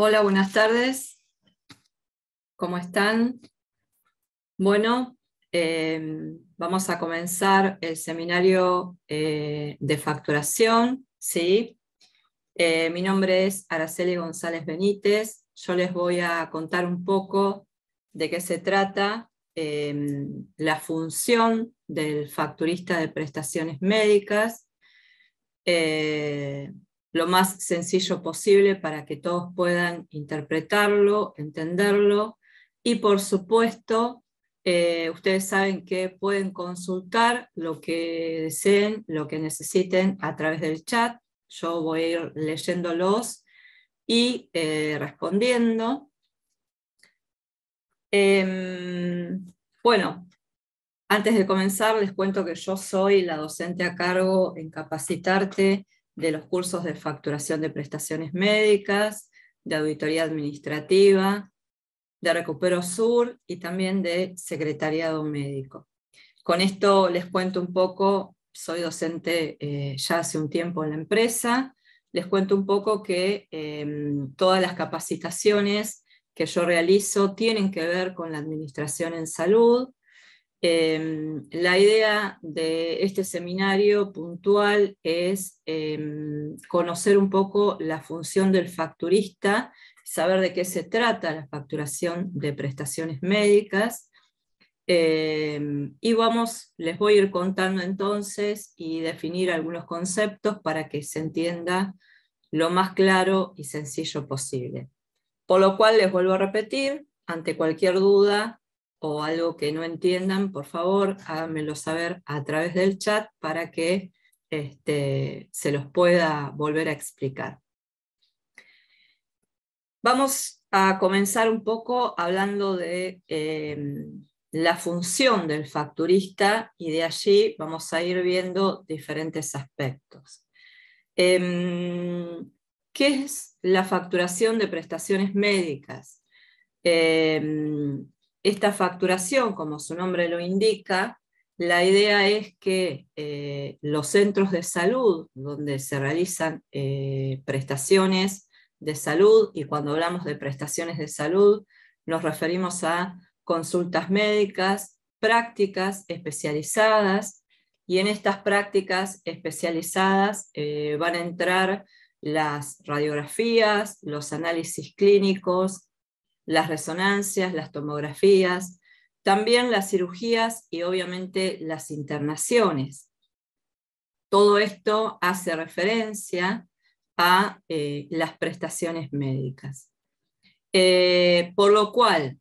Hola, buenas tardes. ¿Cómo están? Bueno, vamos a comenzar el seminario de facturación, ¿sí? Mi nombre es Araceli González Benítez. Yo les voy a contar un poco de qué se trata la función del facturista de prestaciones médicas, lo más sencillo posible para que todos puedan interpretarlo, entenderlo, y por supuesto, ustedes saben que pueden consultar lo que deseen, lo que necesiten a través del chat. Yo voy a ir leyéndolos y respondiendo. Bueno, antes de comenzar les cuento que yo soy la docente a cargo en Capacitarte de los cursos de facturación de prestaciones médicas, de auditoría administrativa, de Recupero Sur y también de secretariado médico. Con esto les cuento un poco, soy docente ya hace un tiempo en la empresa, les cuento un poco que todas las capacitaciones que yo realizo tienen que ver con la administración en salud. La idea de este seminario puntual es conocer un poco la función del facturista, saber de qué se trata la facturación de prestaciones médicas, y les voy a ir contando entonces y definir algunos conceptos para que se entienda lo más claro y sencillo posible. Por lo cual les vuelvo a repetir, ante cualquier duda o algo que no entiendan, por favor, háganmelo saber a través del chat para que se los pueda volver a explicar. Vamos a comenzar un poco hablando de la función del facturista y de allí vamos a ir viendo diferentes aspectos. ¿Qué es la facturación de prestaciones médicas? Esta facturación, como su nombre lo indica, la idea es que los centros de salud donde se realizan prestaciones de salud, y cuando hablamos de prestaciones de salud nos referimos a consultas médicas, prácticas especializadas, y en estas prácticas especializadas van a entrar las radiografías, los análisis clínicos, las resonancias, las tomografías, también las cirugías y obviamente las internaciones. Todo esto hace referencia a las prestaciones médicas. Por lo cual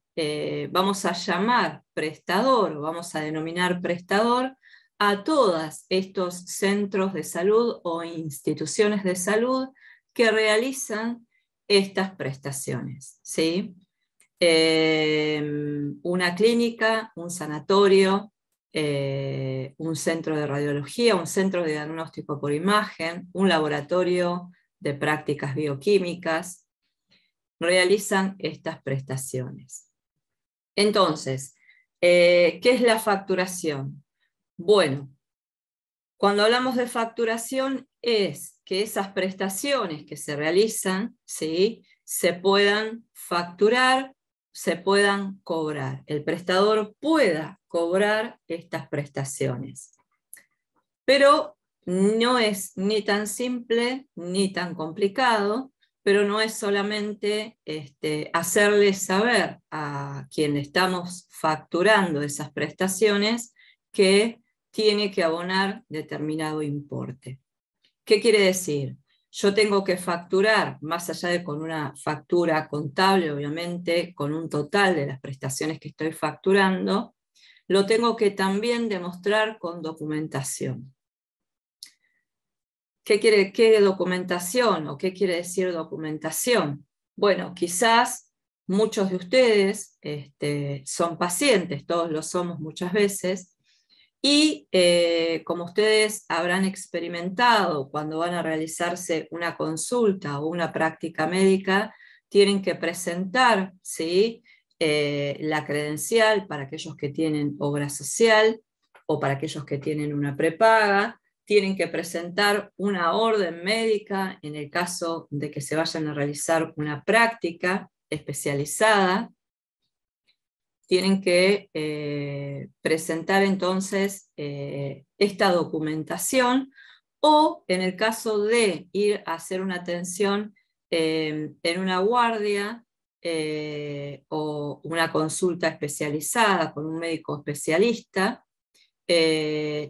vamos a llamar prestador, vamos a denominar prestador a todos estos centros de salud o instituciones de salud que realizan estas prestaciones, ¿sí? Una clínica, un sanatorio, un centro de radiología, un centro de diagnóstico por imagen, un laboratorio de prácticas bioquímicas, realizan estas prestaciones. Entonces, ¿qué es la facturación? Bueno, cuando hablamos de facturación es que esas prestaciones que se realizan, ¿sí?, se puedan facturar, se puedan cobrar. El prestador pueda cobrar estas prestaciones. Pero no es ni tan simple ni tan complicado, pero no es solamente hacerle saber a quien le estamos facturando esas prestaciones que tiene que abonar determinado importe. ¿Qué quiere decir? Yo tengo que facturar, más allá de con una factura contable, obviamente, con un total de las prestaciones que estoy facturando, lo tengo que también demostrar con documentación. ¿Qué documentación o qué quiere decir documentación? Bueno, quizás muchos de ustedes son pacientes, todos lo somos muchas veces, y como ustedes habrán experimentado cuando van a realizarse una consulta o una práctica médica, tienen que presentar, ¿sí?, la credencial para aquellos que tienen obra social o para aquellos que tienen una prepaga, tienen que presentar una orden médica en el caso de que se vayan a realizar una práctica especializada. Tienen que presentar entonces esta documentación, o en el caso de ir a hacer una atención en una guardia o una consulta especializada con un médico especialista,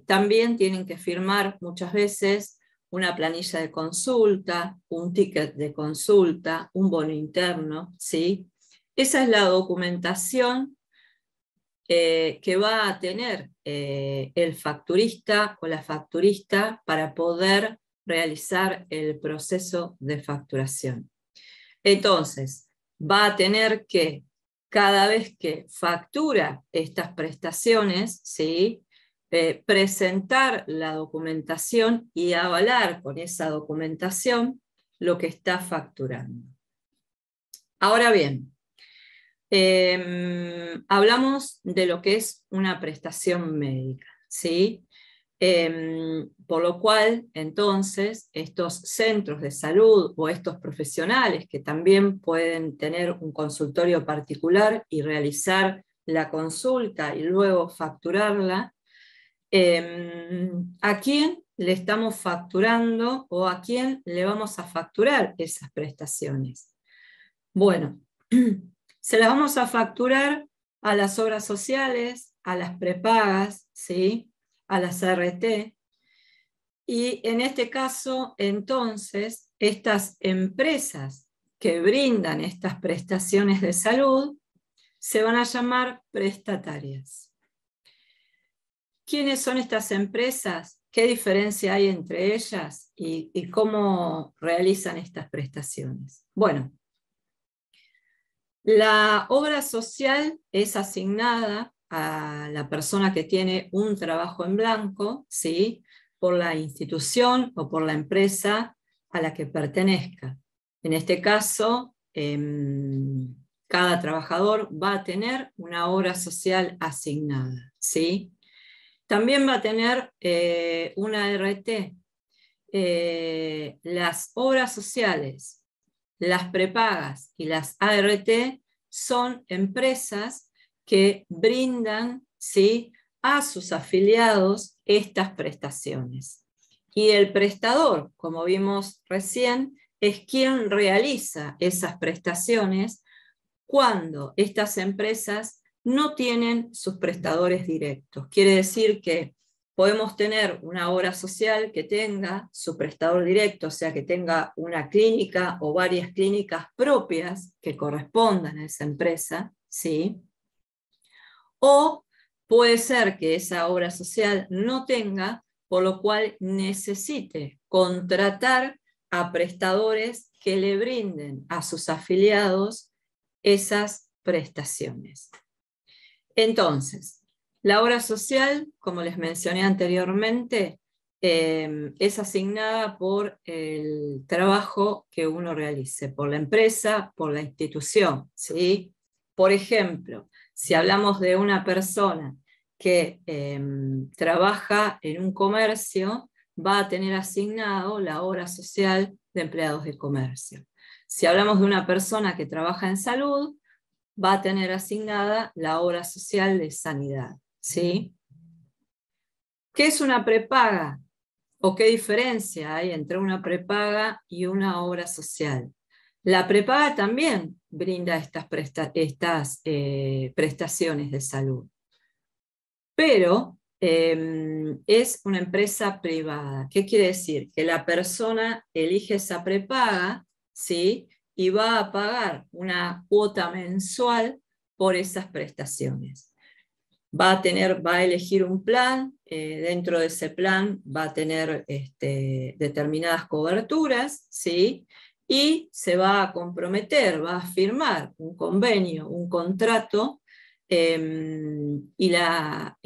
también tienen que firmar muchas veces una planilla de consulta, un ticket de consulta, un bono interno, ¿sí? Esa es la documentación que va a tener el facturista o la facturista para poder realizar el proceso de facturación. Entonces, va a tener que, cada vez que factura estas prestaciones, ¿sí? Presentar la documentación y avalar con esa documentación lo que está facturando. Ahora bien, hablamos de lo que es una prestación médica, ¿sí? Por lo cual, entonces, estos centros de salud o estos profesionales que también pueden tener un consultorio particular y realizar la consulta y luego facturarla, ¿a quién le estamos facturando o a quién le vamos a facturar esas prestaciones? Bueno, se las vamos a facturar a las obras sociales, a las prepagas, ¿sí? A las ART, y en este caso, entonces, estas empresas que brindan estas prestaciones de salud se van a llamar prestatarias. ¿Quiénes son estas empresas? ¿Qué diferencia hay entre ellas? ¿Y cómo realizan estas prestaciones? Bueno, la obra social es asignada a la persona que tiene un trabajo en blanco, ¿sí? Por la institución o por la empresa a la que pertenezca. En este caso, cada trabajador va a tener una obra social asignada, ¿sí? También va a tener una ART. Las obras sociales, las prepagas y las ART son empresas que brindan, ¿sí?, a sus afiliados estas prestaciones. Y el prestador, como vimos recién, es quien realiza esas prestaciones cuando estas empresas no tienen sus prestadores directos. Quiere decir que podemos tener una obra social que tenga su prestador directo, o sea, que tenga una clínica o varias clínicas propias que correspondan a esa empresa, ¿sí? O puede ser que esa obra social no tenga, por lo cual necesite contratar a prestadores que le brinden a sus afiliados esas prestaciones. Entonces, la obra social, como les mencioné anteriormente, es asignada por el trabajo que uno realice, por la empresa, por la institución, ¿sí? Por ejemplo, si hablamos de una persona que trabaja en un comercio, va a tener asignado la obra social de empleados de comercio. Si hablamos de una persona que trabaja en salud, va a tener asignada la obra social de sanidad, ¿sí? ¿Qué es una prepaga? ¿O qué diferencia hay entre una prepaga y una obra social? La prepaga también brinda estas prestaciones de salud, pero es una empresa privada. ¿Qué quiere decir? Que la persona elige esa prepaga, ¿sí?, y va a pagar una cuota mensual por esas prestaciones. Va a elegir un plan, dentro de ese plan va a tener determinadas coberturas, ¿sí?, y se va a comprometer, va a firmar un convenio, un contrato, y la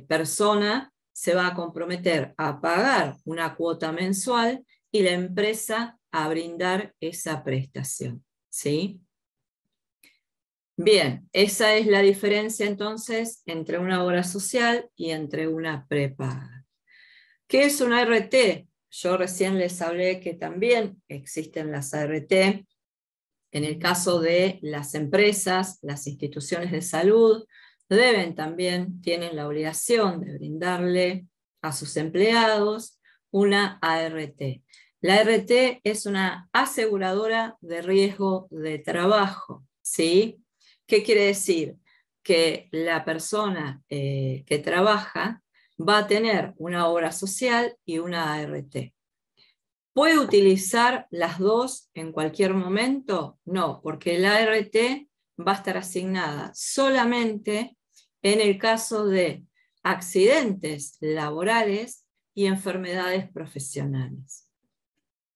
persona se va a comprometer a pagar una cuota mensual y la empresa a brindar esa prestación, ¿sí? Bien, esa es la diferencia entonces entre una obra social y entre una prepaga. ¿Qué es una ART? Yo recién les hablé que también existen las ART. En el caso de las empresas, las instituciones de salud, tienen la obligación de brindarle a sus empleados una ART. La ART es una aseguradora de riesgo de trabajo, ¿sí? ¿Qué quiere decir? Que la persona que trabaja va a tener una obra social y una ART. ¿Puede utilizar las dos en cualquier momento? No, porque la ART va a estar asignada solamente en el caso de accidentes laborales y enfermedades profesionales.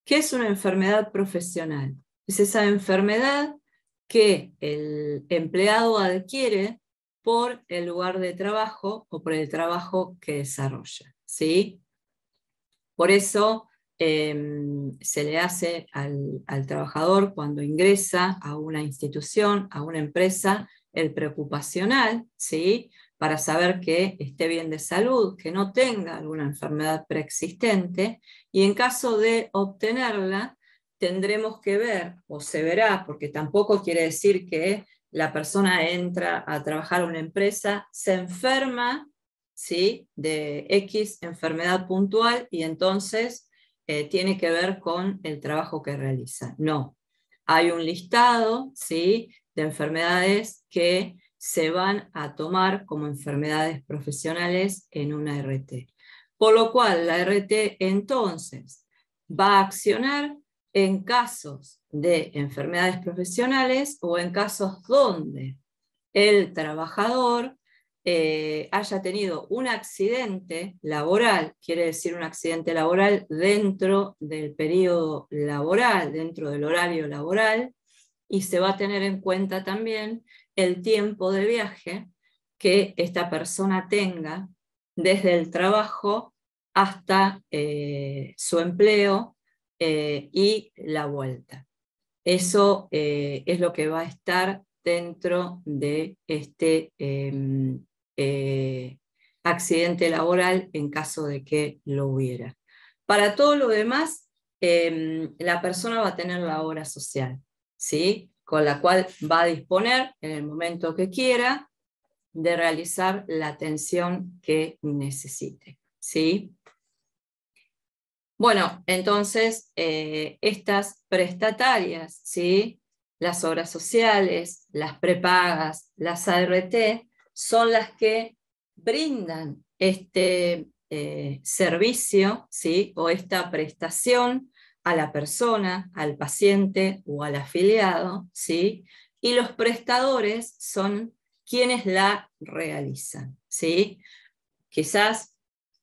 ¿Qué es una enfermedad profesional? Es esa enfermedad que el empleado adquiere por el lugar de trabajo o por el trabajo que desarrolla, ¿sí? Por eso se le hace al trabajador cuando ingresa a una institución, a una empresa, el preocupacional, ¿sí? Para saber que esté bien de salud, que no tenga alguna enfermedad preexistente, y en caso de obtenerla, tendremos que ver, o se verá, porque tampoco quiere decir que la persona entra a trabajar a una empresa, se enferma, ¿sí? De X enfermedad puntual, y entonces tiene que ver con el trabajo que realiza. No, hay un listado, ¿sí? De enfermedades que se van a tomar como enfermedades profesionales en una ART. Por lo cual la ART entonces va a accionar en casos de enfermedades profesionales o en casos donde el trabajador haya tenido un accidente laboral, quiere decir un accidente laboral dentro del periodo laboral, dentro del horario laboral, y se va a tener en cuenta también el tiempo de viaje que esta persona tenga desde el trabajo hasta su empleo y la vuelta. Eso es lo que va a estar dentro de este accidente laboral en caso de que lo hubiera. Para todo lo demás, la persona va a tener la obra social, ¿sí? Con la cual va a disponer en el momento que quiera de realizar la atención que necesite, ¿sí? Bueno, entonces estas prestatarias, ¿sí? Las obras sociales, las prepagas, las ART, son las que brindan este servicio, ¿sí? O esta prestación a la persona, al paciente o al afiliado, ¿sí? Y los prestadores son quienes la realizan, ¿sí? Quizás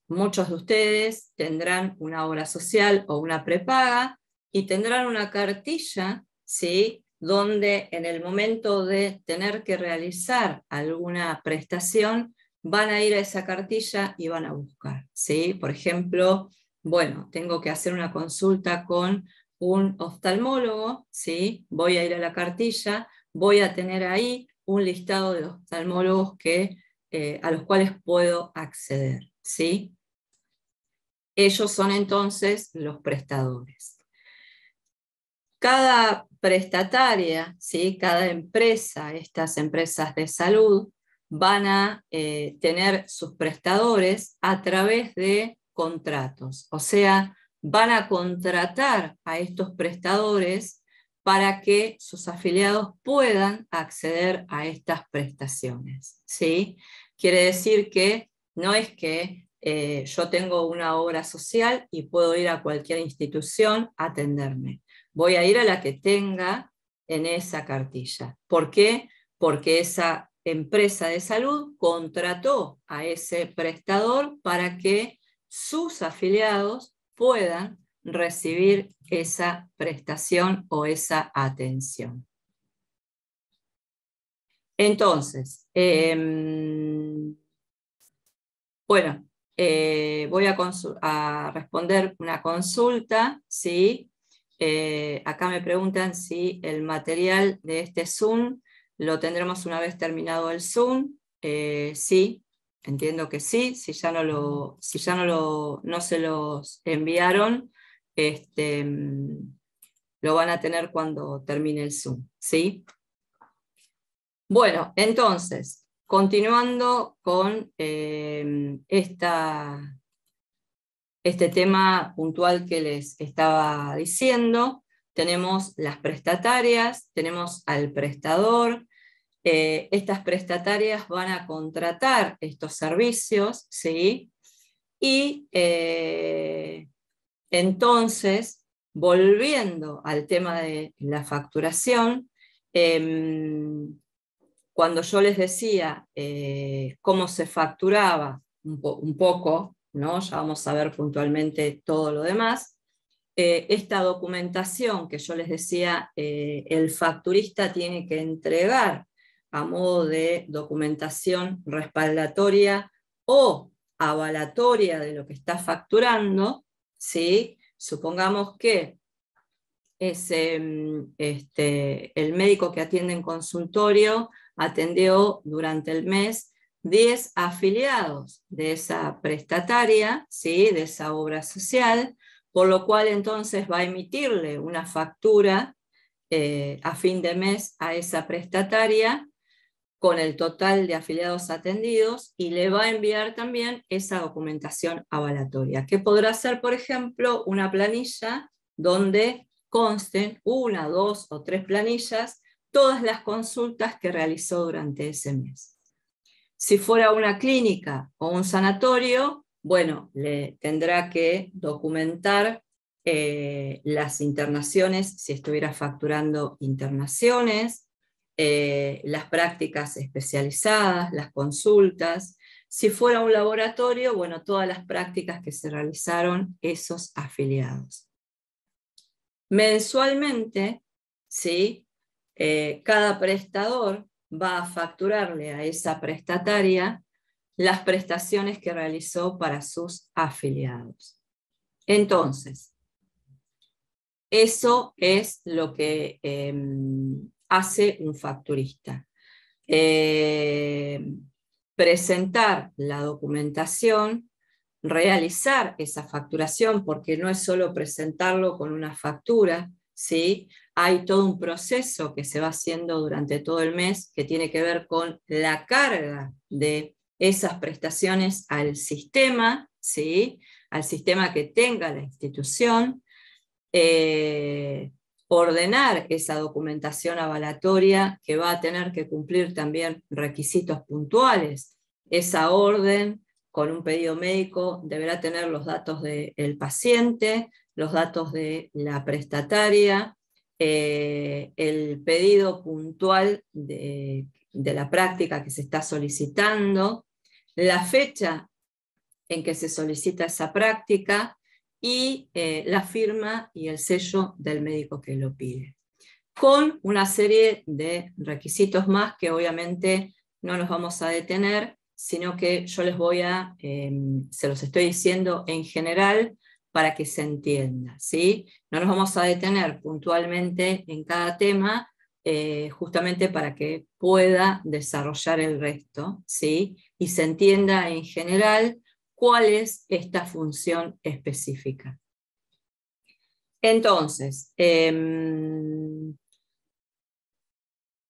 muchos de ustedes tendrán una obra social o una prepaga y tendrán una cartilla, ¿sí? Donde en el momento de tener que realizar alguna prestación van a ir a esa cartilla y van a buscar, ¿sí? Por ejemplo, bueno, tengo que hacer una consulta con un oftalmólogo, ¿sí? Voy a ir a la cartilla, voy a tener ahí un listado de oftalmólogos a los cuales puedo acceder, ¿sí? Ellos son entonces los prestadores. Cada prestataria, ¿sí? Cada empresa, estas empresas de salud, van a tener sus prestadores a través de contratos. O sea, van a contratar a estos prestadores para que sus afiliados puedan acceder a estas prestaciones, ¿sí? Quiere decir que no es que yo tengo una obra social y puedo ir a cualquier institución a atenderme. Voy a ir a la que tenga en esa cartilla. ¿Por qué? Porque esa empresa de salud contrató a ese prestador para que sus afiliados puedan recibir esa prestación o esa atención. Entonces, bueno, voy a responder una consulta, ¿sí? Acá me preguntan si el material de este Zoom lo tendremos una vez terminado el Zoom. Sí, entiendo que sí, si ya no se los enviaron, lo van a tener cuando termine el Zoom, ¿sí? Bueno, entonces, continuando con este tema puntual que les estaba diciendo, tenemos las prestatarias, tenemos al prestador. Estas prestatarias van a contratar estos servicios, ¿sí? Y entonces, volviendo al tema de la facturación, cuando yo les decía cómo se facturaba un poco, ¿no? Ya vamos a ver puntualmente todo lo demás. Esta documentación que yo les decía, el facturista tiene que entregar a modo de documentación respaldatoria o avalatoria de lo que está facturando, ¿sí? Supongamos que es el médico que atiende en consultorio atendió durante el mes 10 afiliados de esa prestataria, ¿sí? De esa obra social, por lo cual entonces va a emitirle una factura a fin de mes a esa prestataria con el total de afiliados atendidos y le va a enviar también esa documentación avalatoria, que podrá ser, por ejemplo, una planilla donde consten 1, 2 o 3 planillas todas las consultas que realizó durante ese mes. Si fuera una clínica o un sanatorio, bueno, le tendrá que documentar las internaciones, si estuviera facturando internaciones, las prácticas especializadas, las consultas. Si fuera un laboratorio, bueno, todas las prácticas que se realizaron esos afiliados. Mensualmente, ¿sí? Cada prestador va a facturarle a esa prestataria las prestaciones que realizó para sus afiliados. Entonces, eso es lo que hace un facturista. Presentar la documentación, realizar esa facturación, porque no es solo presentarlo con una factura, ¿sí? Hay todo un proceso que se va haciendo durante todo el mes que tiene que ver con la carga de esas prestaciones al sistema, ¿sí? Al sistema que tenga la institución, ordenar esa documentación avalatoria que va a tener que cumplir también requisitos puntuales. Esa orden con un pedido médico deberá tener los datos del paciente, los datos de la prestataria, el pedido puntual de la práctica que se está solicitando, la fecha en que se solicita esa práctica y la firma y el sello del médico que lo pide, con una serie de requisitos más que obviamente no nos vamos a detener, sino que yo les voy se los estoy diciendo en general para que se entienda, ¿sí? No nos vamos a detener puntualmente en cada tema, justamente para que pueda desarrollar el resto, ¿sí? Y se entienda en general cuál es esta función específica. Entonces,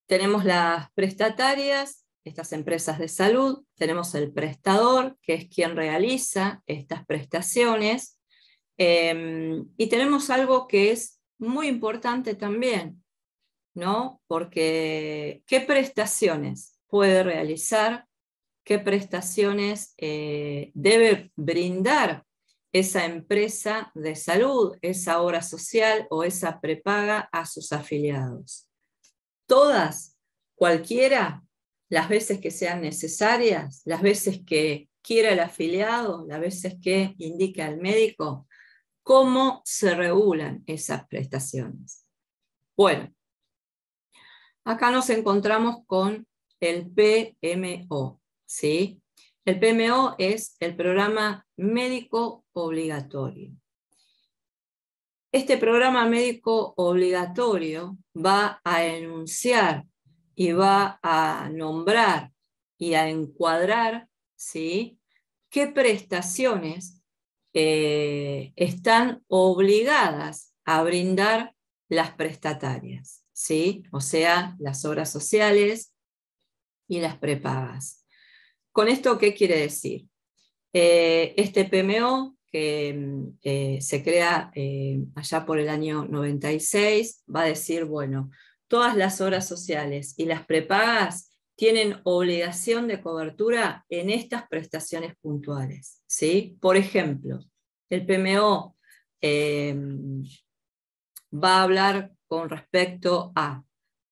tenemos las prestatarias, estas empresas de salud, tenemos el prestador, que es quien realiza estas prestaciones, y tenemos algo que es muy importante también, ¿no? Porque ¿qué prestaciones puede realizar? ¿Qué prestaciones debe brindar esa empresa de salud, esa obra social o esa prepaga a sus afiliados? Todas, cualquiera, las veces que sean necesarias, las veces que quiera el afiliado, las veces que indique al médico. ¿Cómo se regulan esas prestaciones? Bueno, acá nos encontramos con el PMO, ¿sí? El PMO es el programa médico obligatorio. Este programa médico obligatorio va a enunciar y va a nombrar y a encuadrar ¿sí? ¿Qué prestaciones están obligadas a brindar las prestatarias? ¿Sí? O sea, las obras sociales y las prepagas. ¿Con esto qué quiere decir? Este PMO, que se crea allá por el año 96, va a decir, bueno, todas las obras sociales y las prepagas tienen obligación de cobertura en estas prestaciones puntuales, ¿sí? Por ejemplo, el PMO va a hablar con respecto a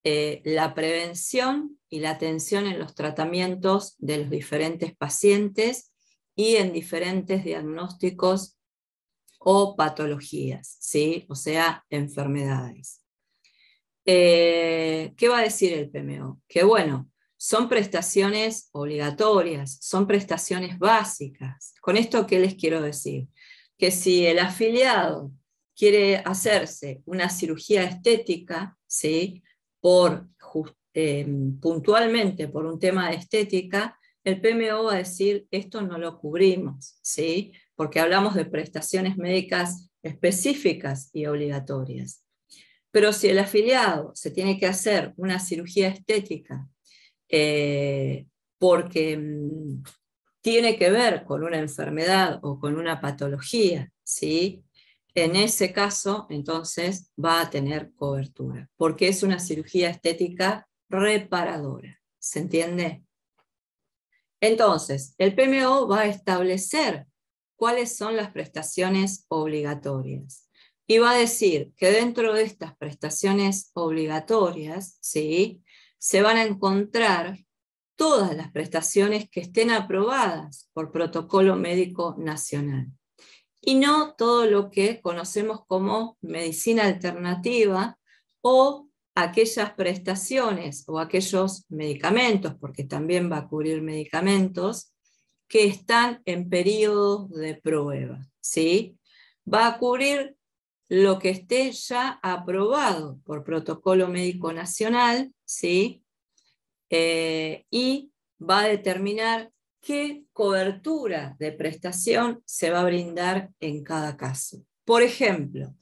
la prevención y la atención en los tratamientos de los diferentes pacientes y en diferentes diagnósticos o patologías, ¿sí? O sea, enfermedades. ¿Qué va a decir el PMO? Que bueno, son prestaciones obligatorias, son prestaciones básicas. ¿Con esto qué les quiero decir? Que si el afiliado quiere hacerse una cirugía estética, ¿sí? Puntualmente por un tema de estética, el PMO va a decir, esto no lo cubrimos, ¿sí? Porque hablamos de prestaciones médicas específicas y obligatorias. Pero si el afiliado se tiene que hacer una cirugía estética porque tiene que ver con una enfermedad o con una patología, ¿sí? En ese caso, entonces, va a tener cobertura, porque es una cirugía estética reparadora. ¿Se entiende? Entonces, el PMO va a establecer cuáles son las prestaciones obligatorias. Y va a decir que dentro de estas prestaciones obligatorias, ¿sí?, se van a encontrar todas las prestaciones que estén aprobadas por protocolo médico nacional. Y no todo lo que conocemos como medicina alternativa o aquellas prestaciones o aquellos medicamentos, porque también va a cubrir medicamentos, que están en periodo de prueba, ¿sí? Va a cubrir lo que esté ya aprobado por protocolo médico nacional, ¿sí? Y va a determinar qué cobertura de prestación se va a brindar en cada caso. Por ejemplo,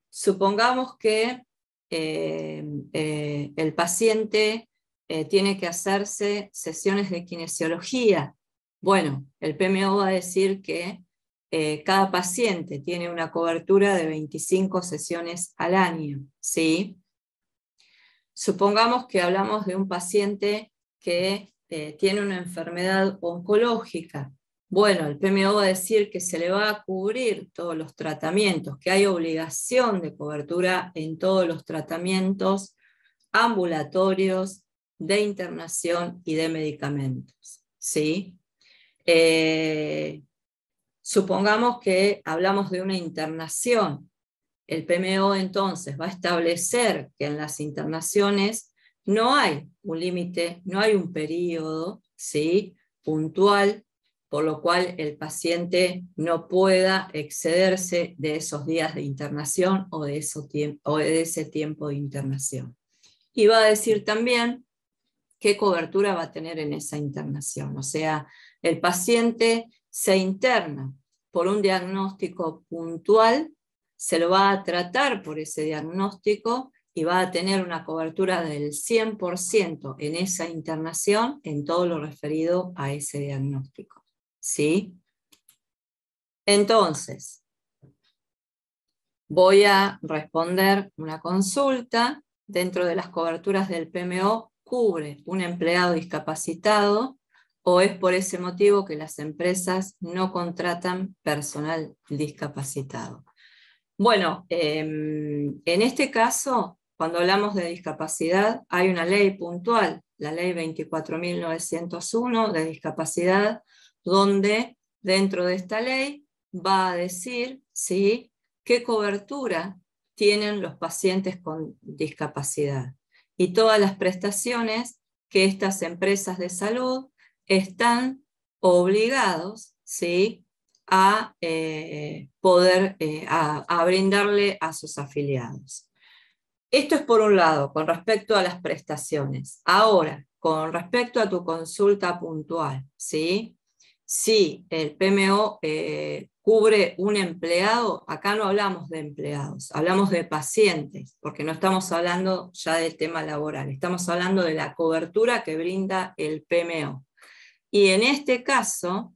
supongamos que el paciente tiene que hacerse sesiones de kinesiología. Bueno, el PMO va a decir que cada paciente tiene una cobertura de 25 sesiones al año, ¿sí? Supongamos que hablamos de un paciente que tiene una enfermedad oncológica. Bueno, el PMO va a decir que se le va a cubrir todos los tratamientos, que hay obligación de cobertura en todos los tratamientos ambulatorios, de internación y de medicamentos, ¿sí? Supongamos que hablamos de una internación. El PMO entonces va a establecer que en las internaciones no hay un límite, no hay un periodo, ¿sí?, puntual, por lo cual el paciente no pueda excederse de esos días de internación o de ese tiempo de internación. Y va a decir también qué cobertura va a tener en esa internación. O sea, el paciente se interna por un diagnóstico puntual, se lo va a tratar por ese diagnóstico y va a tener una cobertura del 100% en esa internación en todo lo referido a ese diagnóstico, ¿sí? Entonces, voy a responder una consulta. Dentro de las coberturas del PMO, ¿cubre un empleado discapacitado o es por ese motivo que las empresas no contratan personal discapacitado? Bueno, en este caso, cuando hablamos de discapacidad, hay una ley puntual, la ley 24.901 de discapacidad, donde dentro de esta ley va a decir, ¿sí?, qué cobertura tienen los pacientes con discapacidad y todas las prestaciones que estas empresas de salud están obligados, ¿sí?, a poder a brindarle a sus afiliados. Esto es por un lado, con respecto a las prestaciones. Ahora, con respecto a tu consulta puntual, ¿sí? si el PMO cubre un empleado, acá no hablamos de empleados, hablamos de pacientes, porque no estamos hablando ya del tema laboral, estamos hablando de la cobertura que brinda el PMO. Y en este caso,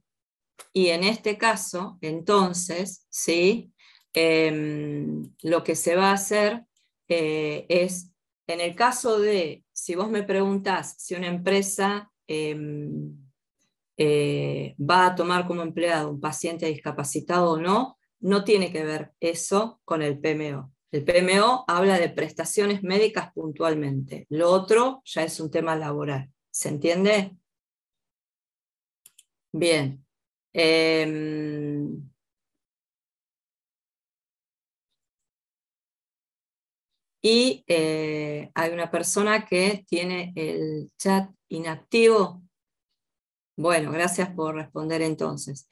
entonces, ¿sí? Lo que se va a hacer es, en el caso de, si vos me preguntás si una empresa va a tomar como empleado un paciente discapacitado o no, no tiene que ver eso con el PMO. El PMO habla de prestaciones médicas puntualmente. Lo otro ya es un tema laboral. ¿Se entiende? Bien. Y hay una persona que tiene el chat inactivo. Bueno, gracias por responder entonces.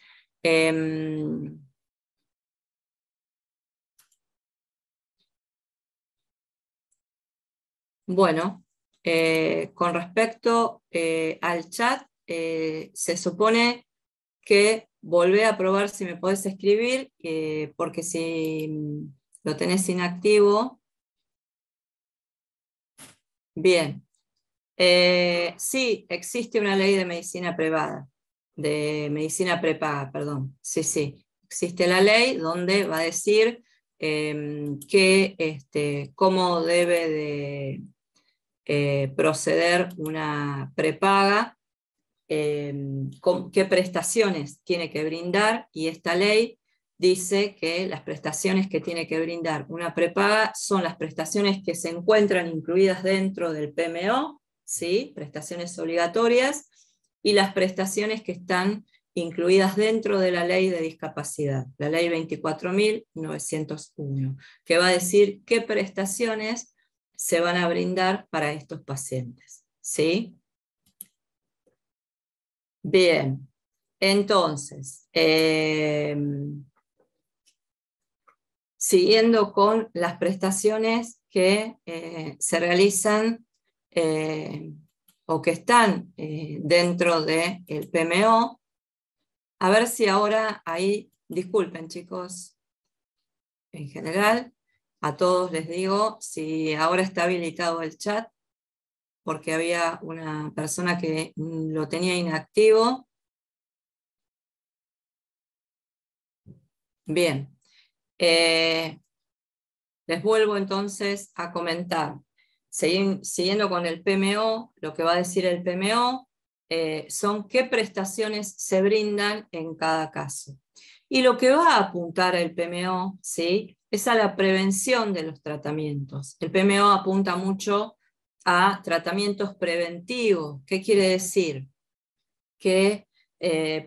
Bueno, con respecto al chat, se supone que volvé a probar si me podés escribir, porque si lo tenés inactivo, bien. Sí, existe una ley de medicina privada, de medicina prepaga, perdón. Sí, sí. Existe la ley donde va a decir cómo debe de proceder una prepaga, qué prestaciones tiene que brindar, y esta ley dice que las prestaciones que tiene que brindar una prepaga son las prestaciones que se encuentran incluidas dentro del PMO, ¿sí? Prestaciones obligatorias, y las prestaciones que están incluidas dentro de la ley de discapacidad, la ley 24.901, que va a decir qué prestaciones se van a brindar para estos pacientes, ¿sí? Bien, entonces, siguiendo con las prestaciones que se realizan o que están dentro del PMO, a ver si ahora ahí, disculpen chicos, en general, a todos les digo, si ahora está habilitado el chat, porque había una persona que lo tenía inactivo. Bien. Les vuelvo entonces a comentar. Siguiendo con el PMO, lo que va a decir el PMO son qué prestaciones se brindan en cada caso. Y lo que va a apuntar el PMO, ¿sí?, es a la prevención de los tratamientos. El PMO apunta mucho a tratamientos preventivos. ¿Qué quiere decir? Que,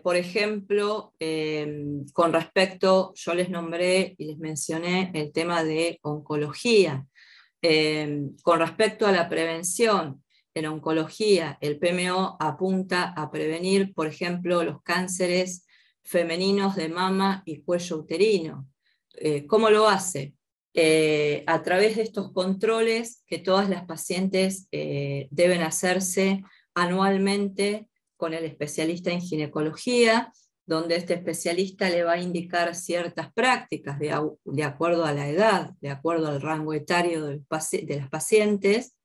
por ejemplo, con respecto, yo les nombré y les mencioné el tema de oncología. Con respecto a la prevención, en oncología, el PMO apunta a prevenir, por ejemplo, los cánceres femeninos de mama y cuello uterino. ¿Cómo lo hace? A través de estos controles que todas las pacientes deben hacerse anualmente con el especialista en ginecología, donde este especialista le va a indicar ciertas prácticas de acuerdo a la edad, de acuerdo al rango etario de las pacientes,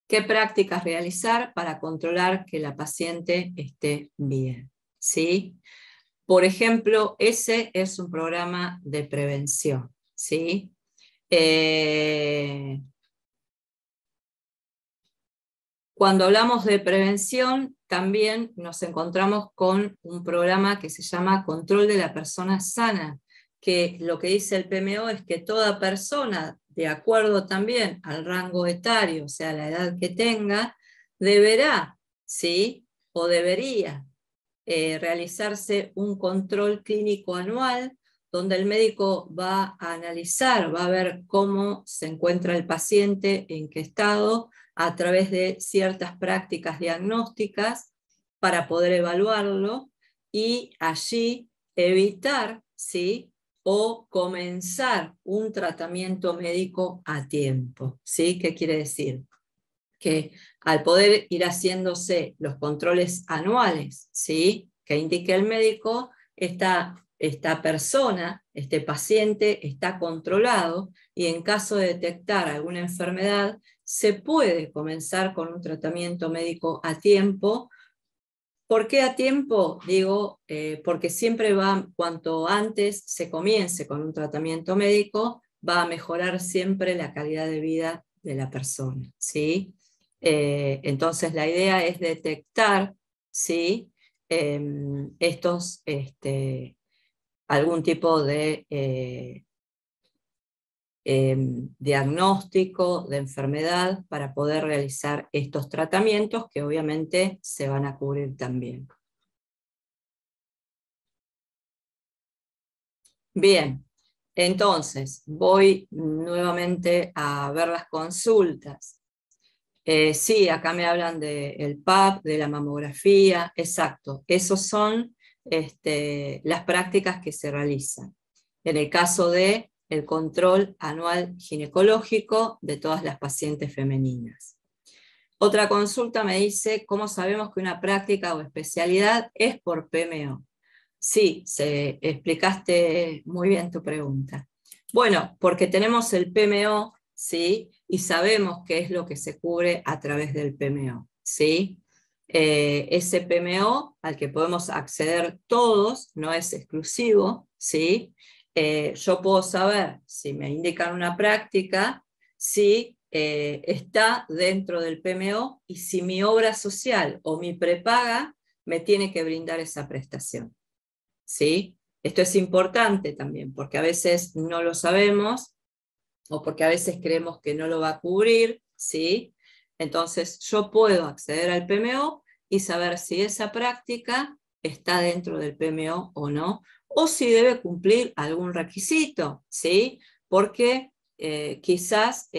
qué prácticas realizar para controlar que la paciente esté bien, ¿sí? Por ejemplo, ese es un programa de prevención, ¿sí? Cuando hablamos de prevención, también nos encontramos con un programa que se llama Control de la Persona Sana, que lo que dice el PMO es que toda persona, de acuerdo también al rango etario, o sea, la edad que tenga, deberá, ¿sí?, o debería realizarse un control clínico anual donde el médico va a analizar, va a ver cómo se encuentra el paciente, en qué estado, a través de ciertas prácticas diagnósticas para poder evaluarlo y allí evitar, ¿sí?, o comenzar un tratamiento médico a tiempo, ¿sí? ¿Qué quiere decir? Que al poder ir haciéndose los controles anuales, ¿sí?, que indique el médico, esta persona, este paciente, está controlado y en caso de detectar alguna enfermedad, se puede comenzar con un tratamiento médico a tiempo. ¿Por qué a tiempo? Digo, porque siempre cuanto antes se comience con un tratamiento médico, va a mejorar siempre la calidad de vida de la persona, ¿sí? Entonces la idea es detectar, ¿sí? Algún tipo de diagnóstico de enfermedad para poder realizar estos tratamientos que obviamente se van a cubrir también. Bien, entonces voy nuevamente a ver las consultas. Sí, acá me hablan del PAP, de la mamografía, exacto. Esos son las prácticas que se realizan. En el caso de el control anual ginecológico de todas las pacientes femeninas. Otra consulta me dice, ¿cómo sabemos que una práctica o especialidad es por PMO? Sí, explicaste muy bien tu pregunta. Bueno, porque tenemos el PMO, ¿sí? Y sabemos qué es lo que se cubre a través del PMO, ¿sí? Ese PMO al que podemos acceder todos, no es exclusivo, ¿sí? Yo puedo saber, si me indican una práctica, si está dentro del PMO y si mi obra social o mi prepaga me tiene que brindar esa prestación. ¿Sí? Esto es importante también, porque a veces no lo sabemos, o porque a veces creemos que no lo va a cubrir, ¿sí? Entonces yo puedo acceder al PMO y saber si esa práctica está dentro del PMO o no, o si debe cumplir algún requisito, ¿sí? Porque quizás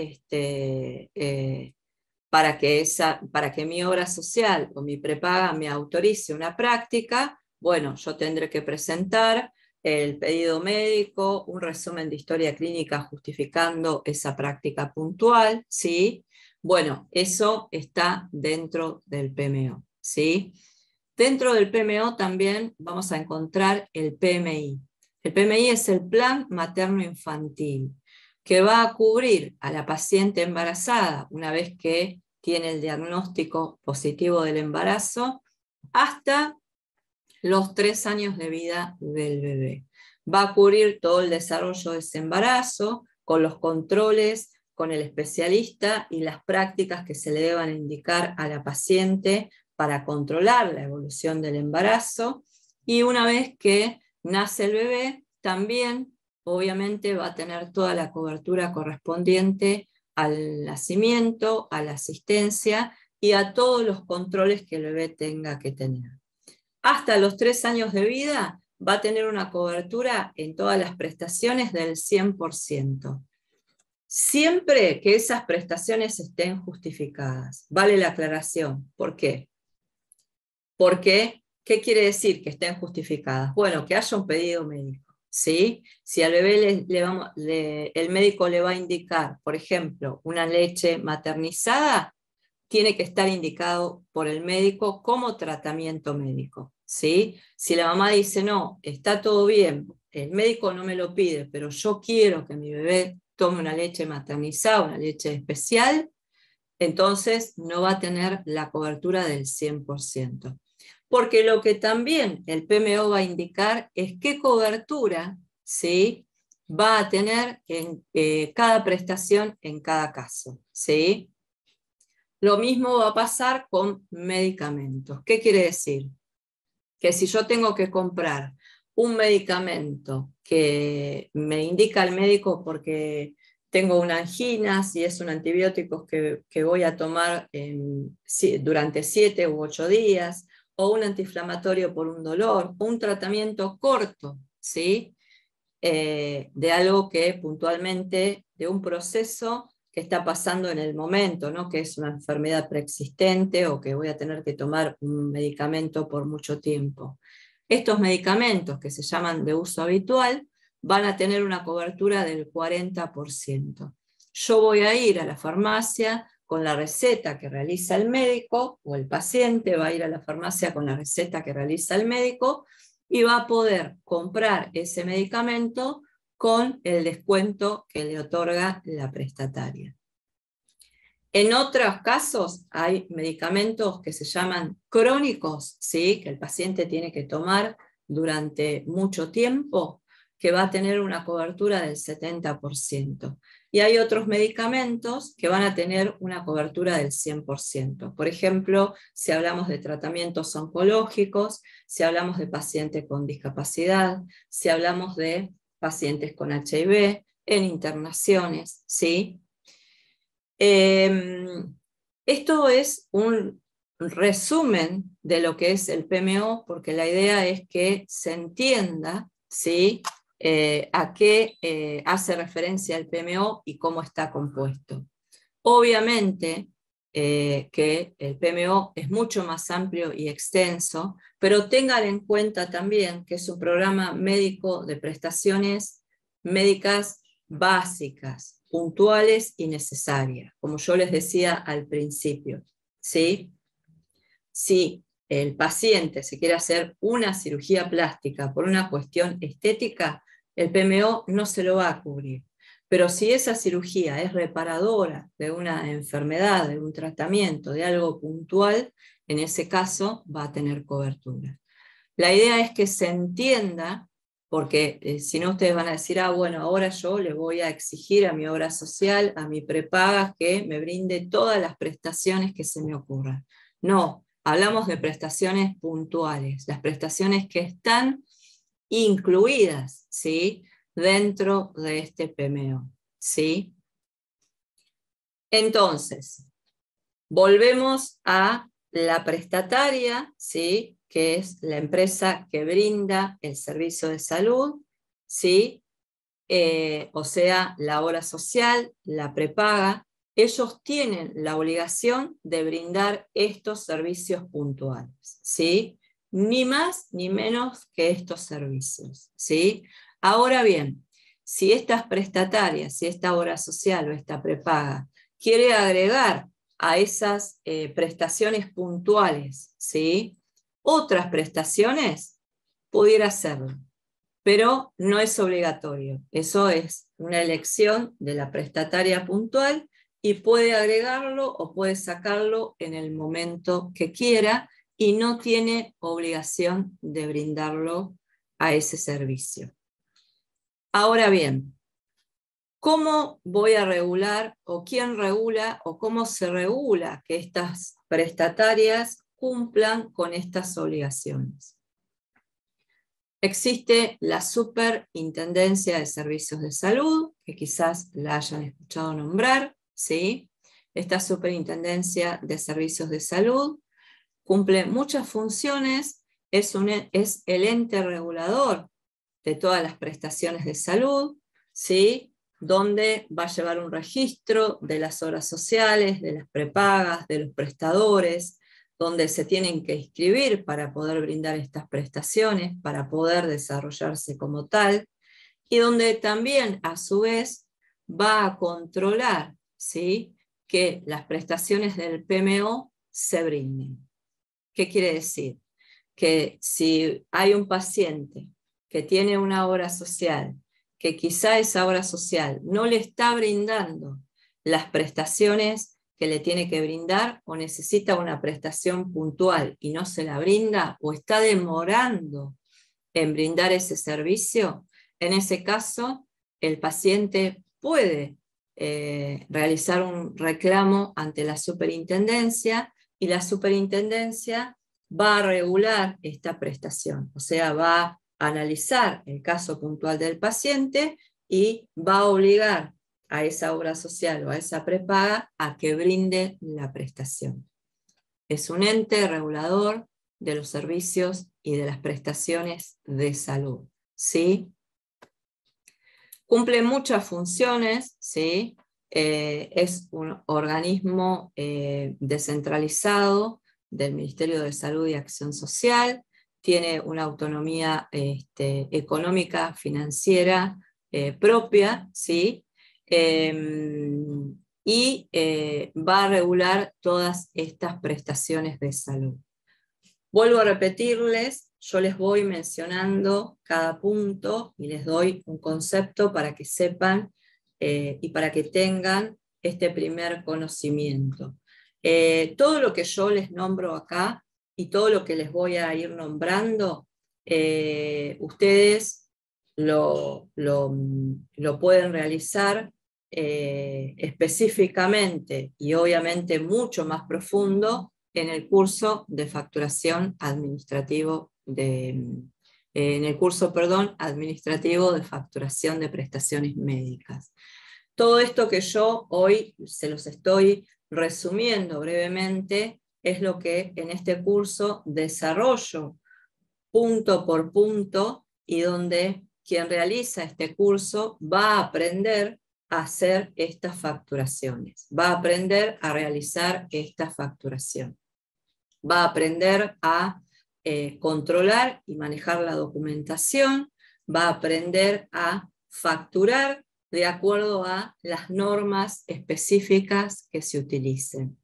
para que mi obra social o mi prepaga me autorice una práctica, bueno, yo tendré que presentar el pedido médico, un resumen de historia clínica justificando esa práctica puntual, ¿sí? Bueno, eso está dentro del PMO, ¿sí? Dentro del PMO también vamos a encontrar el PMI. El PMI es el Plan Materno-Infantil, que va a cubrir a la paciente embarazada una vez que tiene el diagnóstico positivo del embarazo hasta los 3 años de vida del bebé. Va a cubrir todo el desarrollo de ese embarazo, con los controles, con el especialista y las prácticas que se le deban indicar a la paciente para controlar la evolución del embarazo. Y una vez que nace el bebé, también obviamente va a tener toda la cobertura correspondiente al nacimiento, a la asistencia y a todos los controles que el bebé tenga que tener. Hasta los 3 años de vida va a tener una cobertura en todas las prestaciones del 100%. Siempre que esas prestaciones estén justificadas. Vale la aclaración. ¿Por qué? Porque, ¿qué quiere decir que estén justificadas? Bueno, que haya un pedido médico, ¿sí? Si al bebé el médico le va a indicar, por ejemplo, una leche maternizada, tiene que estar indicado por el médico como tratamiento médico, ¿sí? Si la mamá dice, no, está todo bien, el médico no me lo pide, pero yo quiero que mi bebé tome una leche maternizada, una leche especial, entonces no va a tener la cobertura del 100%. Porque lo que también el PMO va a indicar es qué cobertura, ¿sí?, va a tener en cada prestación en cada caso, ¿sí? Lo mismo va a pasar con medicamentos. ¿Qué quiere decir? Que si yo tengo que comprar un medicamento que me indica el médico porque tengo una angina, si es un antibiótico que voy a tomar durante 7 u 8 días, o un antiinflamatorio por un dolor, o un tratamiento corto, ¿sí? De algo que puntualmente, de un proceso que está pasando en el momento, ¿no? Que es una enfermedad preexistente o que voy a tener que tomar un medicamento por mucho tiempo. Estos medicamentos, que se llaman de uso habitual, van a tener una cobertura del 40%. Yo voy a ir a la farmacia con la receta que realiza el médico, o el paciente va a ir a la farmacia con la receta que realiza el médico, y va a poder comprar ese medicamento con el descuento que le otorga la prestataria. En otros casos hay medicamentos que se llaman crónicos, ¿sí? Que el paciente tiene que tomar durante mucho tiempo, que va a tener una cobertura del 70%. Y hay otros medicamentos que van a tener una cobertura del 100%. Por ejemplo, si hablamos de tratamientos oncológicos, si hablamos de pacientes con discapacidad, si hablamos de pacientes con HIV, en internaciones, ¿sí? Esto es un resumen de lo que es el PMO, porque la idea es que se entienda, ¿sí? A qué hace referencia el PMO y cómo está compuesto. Obviamente que el PMO es mucho más amplio y extenso, pero tengan en cuenta también que es un programa médico de prestaciones médicas básicas, puntuales y necesarias, como yo les decía al principio, ¿sí? Si el paciente se quiere hacer una cirugía plástica por una cuestión estética, el PMO no se lo va a cubrir. Pero si esa cirugía es reparadora de una enfermedad, de un tratamiento, de algo puntual, en ese caso va a tener cobertura. La idea es que se entienda, porque si no ustedes van a decir, bueno, ahora yo le voy a exigir a mi obra social, a mi prepaga, que me brinde todas las prestaciones que se me ocurran. No, hablamos de prestaciones puntuales, las prestaciones que están incluidas, ¿sí? Dentro de este PMO, ¿sí? Entonces, volvemos a la prestataria, ¿sí? Que es la empresa que brinda el servicio de salud, ¿sí? O sea, la obra social, la prepaga. Ellos tienen la obligación de brindar estos servicios puntuales, ¿sí? Ni más ni menos que estos servicios, ¿sí? Ahora bien, si estas prestatarias, si esta obra social o esta prepaga quiere agregar a esas prestaciones puntuales, ¿sí? Otras prestaciones, pudiera hacerlo, pero no es obligatorio. Eso es una elección de la prestataria puntual y puede agregarlo o puede sacarlo en el momento que quiera y no tiene obligación de brindarlo a ese servicio. Ahora bien, ¿cómo voy a regular o quién regula o cómo se regula que estas prestatarias cumplan con estas obligaciones? Existe la Superintendencia de Servicios de Salud, que quizás la hayan escuchado nombrar, ¿sí? Esta Superintendencia de Servicios de Salud cumple muchas funciones, es el ente regulador de todas las prestaciones de salud, ¿sí? Donde va a llevar un registro de las obras sociales, de las prepagas, de los prestadores, donde se tienen que inscribir para poder brindar estas prestaciones, para poder desarrollarse como tal, y donde también a su vez va a controlar, ¿sí? Que las prestaciones del PMO se brinden. ¿Qué quiere decir? Que si hay un paciente que tiene una obra social, que quizá esa obra social no le está brindando las prestaciones que le tiene que brindar, o necesita una prestación puntual y no se la brinda, o está demorando en brindar ese servicio, en ese caso el paciente puede realizar un reclamo ante la superintendencia, y la superintendencia va a regular esta prestación, o sea, va a analizar el caso puntual del paciente y va a obligar a esa obra social o a esa prepaga a que brinde la prestación. Es un ente regulador de los servicios y de las prestaciones de salud, ¿sí? Cumple muchas funciones, ¿sí? Es un organismo descentralizado del Ministerio de Salud y Acción Social, tiene una autonomía económica, financiera propia, ¿sí? y va a regular todas estas prestaciones de salud. Vuelvo a repetirles, yo les voy mencionando cada punto y les doy un concepto para que sepan y para que tengan este primer conocimiento. Todo lo que yo les nombro acá y todo lo que les voy a ir nombrando, ustedes lo pueden realizar específicamente y obviamente mucho más profundo en el curso de facturación administrativo administrativo de facturación de prestaciones médicas. Todo esto que yo hoy se los estoy resumiendo brevemente es lo que en este curso desarrollo punto por punto y donde quien realiza este curso va a aprender a hacer estas facturaciones, va a aprender a realizar esta facturación, va a aprender a controlar y manejar la documentación, va a aprender a facturar de acuerdo a las normas específicas que se utilicen.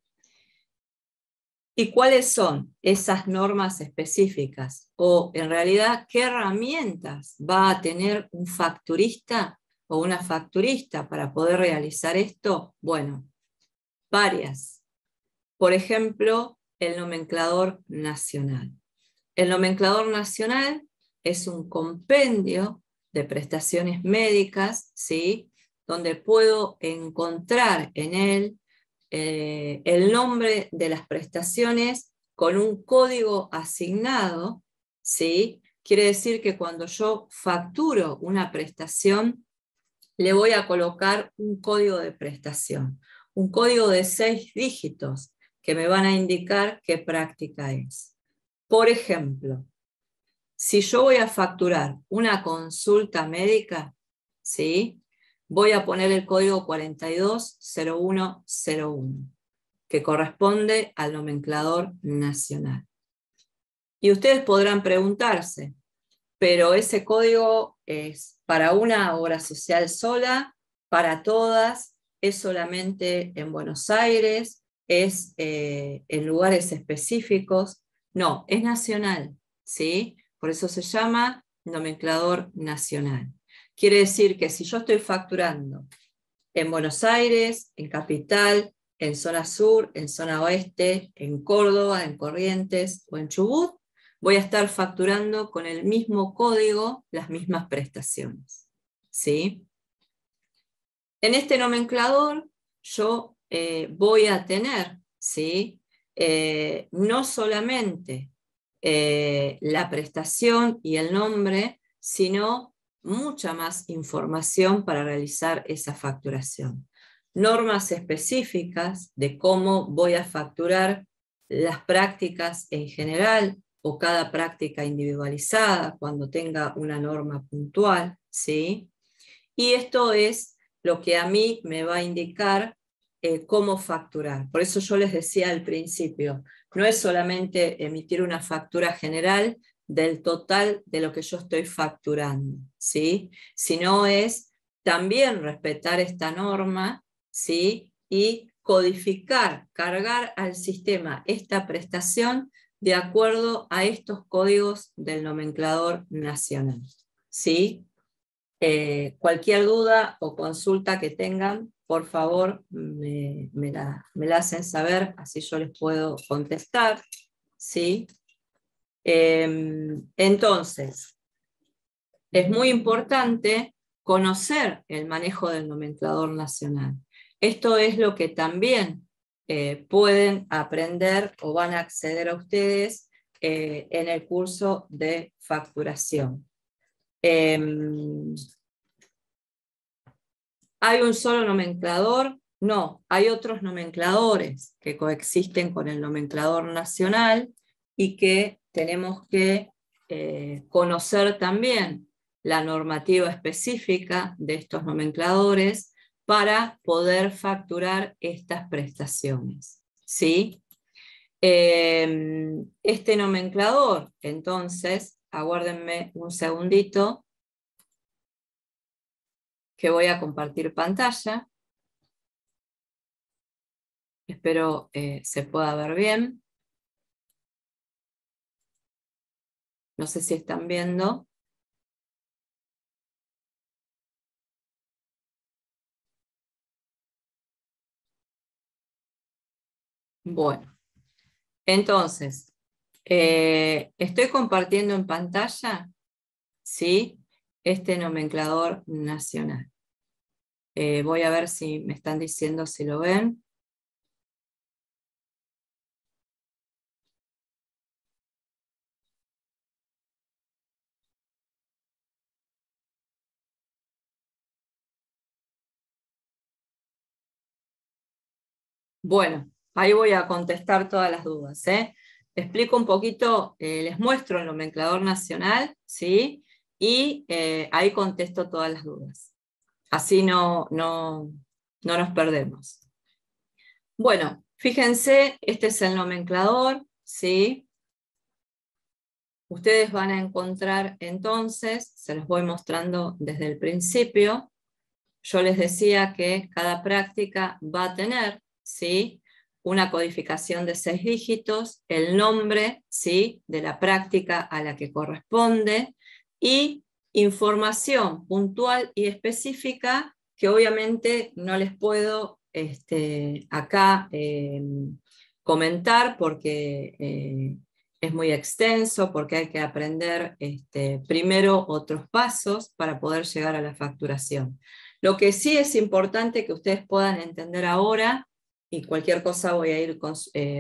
¿Y cuáles son esas normas específicas? O en realidad, ¿qué herramientas va a tener un facturista o una facturista para poder realizar esto? Bueno, varias. Por ejemplo, el nomenclador nacional. El nomenclador nacional es un compendio de prestaciones médicas, ¿sí? Donde puedo encontrar en él el nombre de las prestaciones con un código asignado, ¿sí? Quiere decir que cuando yo facturo una prestación, le voy a colocar un código de prestación, un código de 6 dígitos que me van a indicar qué práctica es. Por ejemplo, si yo voy a facturar una consulta médica, ¿sí? Voy a poner el código 420101, que corresponde al nomenclador nacional. Y ustedes podrán preguntarse, ¿pero ese código es para una obra social sola, para todas, es solamente en Buenos Aires, es en lugares específicos? No, es nacional, ¿sí? Por eso se llama nomenclador nacional. Quiere decir que si yo estoy facturando en Buenos Aires, en Capital, en zona sur, en zona oeste, en Córdoba, en Corrientes o en Chubut, voy a estar facturando con el mismo código las mismas prestaciones, ¿sí? En este nomenclador yo voy a tener, ¿sí? No solamente la prestación y el nombre, sino mucha más información para realizar esa facturación. Normas específicas de cómo voy a facturar las prácticas en general o cada práctica individualizada cuando tenga una norma puntual, ¿sí? Y esto es lo que a mí me va a indicar cómo facturar. Por eso yo les decía al principio, no es solamente emitir una factura general del total de lo que yo estoy facturando, ¿sí? Sino es también respetar esta norma, ¿sí? Y codificar, cargar al sistema esta prestación de acuerdo a estos códigos del nomenclador nacional, ¿sí? Cualquier duda o consulta que tengan, por favor, me la hacen saber, así yo les puedo contestar, ¿sí? Entonces, es muy importante conocer el manejo del nomenclador nacional. Esto es lo que también pueden aprender o van a acceder a ustedes en el curso de facturación. ¿Hay un solo nomenclador? No, hay otros nomencladores que coexisten con el nomenclador nacional y que tenemos que conocer también la normativa específica de estos nomencladores para poder facturar estas prestaciones, ¿sí? Este nomenclador, entonces, aguárdenme un segundito, que voy a compartir pantalla. Espero se pueda ver bien. No sé si están viendo. Bueno, entonces, estoy compartiendo en pantalla, ¿sí? Este nomenclador nacional. Voy a ver si me están diciendo si lo ven. Bueno, ahí voy a contestar todas las dudas, ¿eh? Explico un poquito, les muestro el nomenclador nacional, ¿sí? Y ahí contesto todas las dudas. Así no nos perdemos. Bueno, fíjense, este es el nomenclador, ¿sí? Ustedes van a encontrar entonces, se los voy mostrando desde el principio, yo les decía que cada práctica va a tener, ¿sí?, una codificación de 6 dígitos, el nombre, ¿sí?, de la práctica a la que corresponde, y información puntual y específica que obviamente no les puedo acá comentar porque es muy extenso, porque hay que aprender primero otros pasos para poder llegar a la facturación. Lo que sí es importante que ustedes puedan entender ahora, y cualquier cosa voy a ir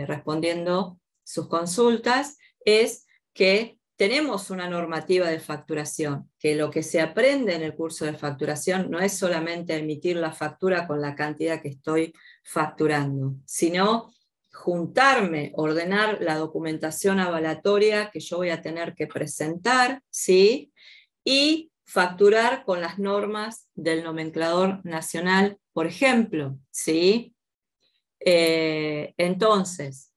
respondiendo sus consultas, es que tenemos una normativa de facturación, que lo que se aprende en el curso de facturación no es solamente emitir la factura con la cantidad que estoy facturando, sino juntarme, ordenar la documentación avalatoria que yo voy a tener que presentar, ¿sí?, y facturar con las normas del nomenclador nacional, por ejemplo, ¿sí? Entonces,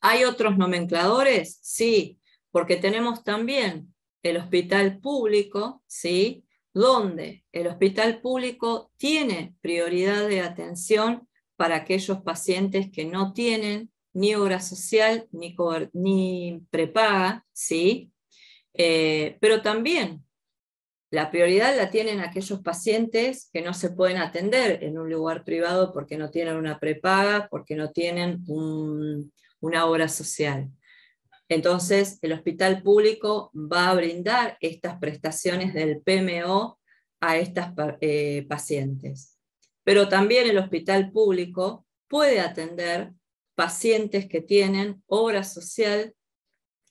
¿hay otros nomencladores? Sí, porque tenemos también el hospital público, ¿sí?, donde el hospital público tiene prioridad de atención para aquellos pacientes que no tienen ni obra social ni prepaga, ¿sí? Pero también la prioridad la tienen aquellos pacientes que no se pueden atender en un lugar privado porque no tienen una prepaga, porque no tienen una obra social. Entonces, el hospital público va a brindar estas prestaciones del PMO a estas pacientes. Pero también el hospital público puede atender pacientes que tienen obra social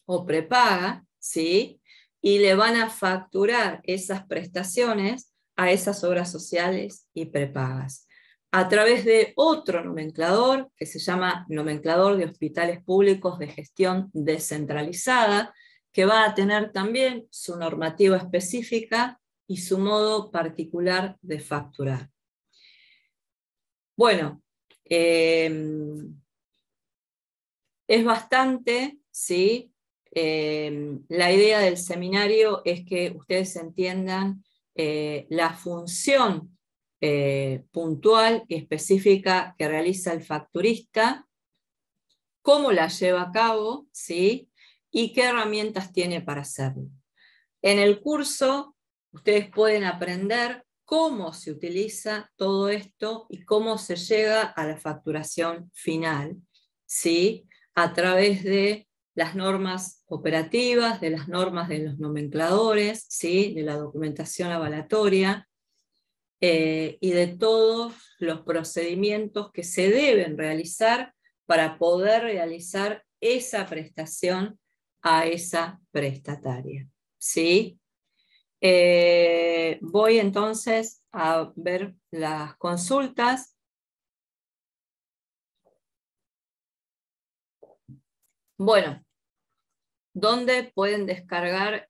o prepaga, ¿sí?, y le van a facturar esas prestaciones a esas obras sociales y prepagas, a través de otro nomenclador que se llama nomenclador de hospitales públicos de gestión descentralizada, que va a tener también su normativa específica y su modo particular de facturar. Bueno, es bastante, ¿sí? La idea del seminario es que ustedes entiendan la función puntual y específica que realiza el facturista, cómo la lleva a cabo, ¿sí?, y qué herramientas tiene para hacerlo. En el curso ustedes pueden aprender cómo se utiliza todo esto y cómo se llega a la facturación final, ¿sí?, a través de las normas operativas, de las normas de los nomencladores, ¿sí?, de la documentación avalatoria y de todos los procedimientos que se deben realizar para poder realizar esa prestación a esa prestataria, ¿sí? Voy entonces a ver las consultas. Bueno, ¿dónde pueden descargar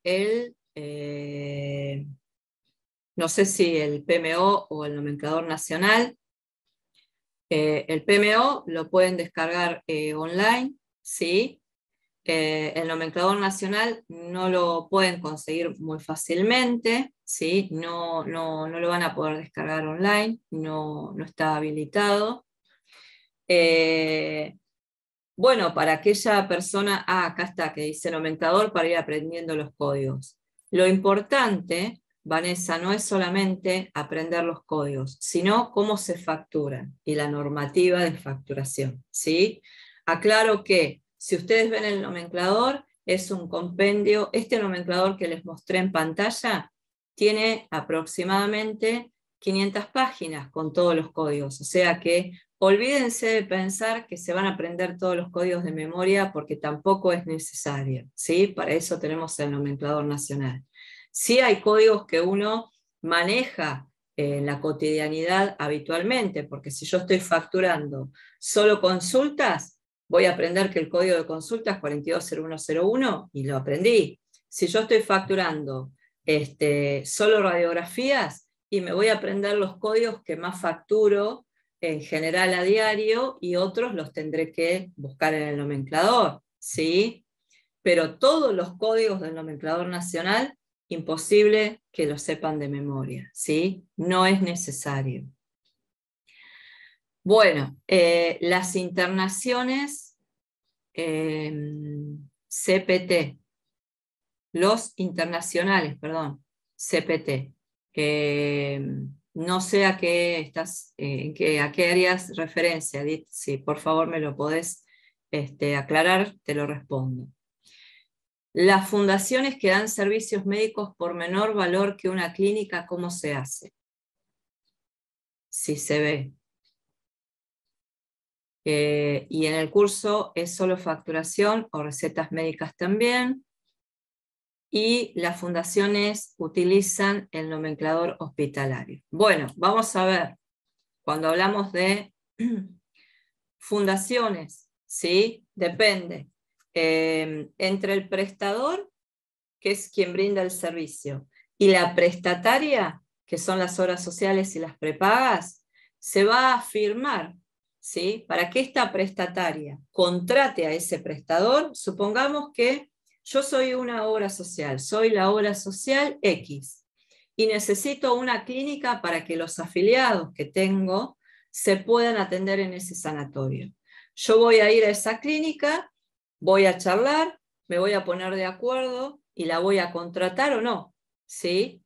no sé si el PMO o el nomenclador nacional? El PMO lo pueden descargar online, ¿sí? El nomenclador nacional no lo pueden conseguir muy fácilmente, ¿sí? No lo van a poder descargar online, no está habilitado. Bueno, para aquella persona, acá está, que dice nomenclador para ir aprendiendo los códigos. Lo importante, Vanessa, no es solamente aprender los códigos, sino cómo se facturan y la normativa de facturación, ¿sí? Aclaro que si ustedes ven el nomenclador, es un compendio, este nomenclador que les mostré en pantalla tiene aproximadamente 500 páginas con todos los códigos, o sea que olvídense de pensar que se van a aprender todos los códigos de memoria porque tampoco es necesario, ¿sí? Para eso tenemos el nomenclador nacional. Sí hay códigos que uno maneja en la cotidianidad habitualmente, porque si yo estoy facturando solo consultas, voy a aprender que el código de consulta es 420101 y lo aprendí. Si yo estoy facturando solo radiografías, y me voy a aprender los códigos que más facturo en general a diario y otros los tendré que buscar en el nomenclador, ¿sí? Pero todos los códigos del nomenclador nacional, imposible que los sepan de memoria, ¿sí? No es necesario. Bueno, las internaciones CPT, los internacionales, perdón, CPT. No sé a qué a qué harías referencia, Edith. Si por favor me lo podés aclarar, te lo respondo. Las fundaciones que dan servicios médicos por menor valor que una clínica, ¿cómo se hace? Si se ve. Y en el curso es solo facturación o recetas médicas también. Y las fundaciones utilizan el nomenclador hospitalario. Bueno, vamos a ver, cuando hablamos de fundaciones, ¿sí? Depende. Entre el prestador, que es quien brinda el servicio, y la prestataria, que son las obras sociales y las prepagas, se va a firmar, ¿sí? Para que esta prestataria contrate a ese prestador, supongamos que yo soy una obra social, soy la obra social X, y necesito una clínica para que los afiliados que tengo se puedan atender en ese sanatorio. Yo voy a ir a esa clínica, voy a charlar, me voy a poner de acuerdo y la voy a contratar o no, ¿sí?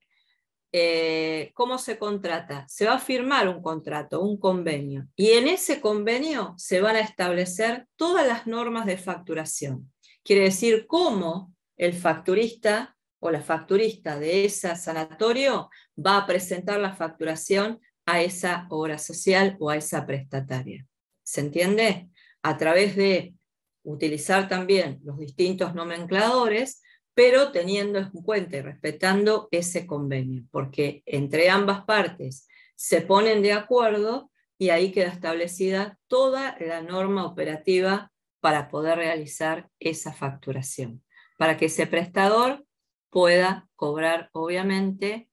¿Cómo se contrata? Se va a firmar un contrato, un convenio, y en ese convenio se van a establecer todas las normas de facturación. Quiere decir cómo el facturista o la facturista de ese sanatorio va a presentar la facturación a esa obra social o a esa prestataria. ¿Se entiende? A través de utilizar también los distintos nomencladores, pero teniendo en cuenta y respetando ese convenio, porque entre ambas partes se ponen de acuerdo y ahí queda establecida toda la norma operativa para poder realizar esa facturación, para que ese prestador pueda cobrar, obviamente,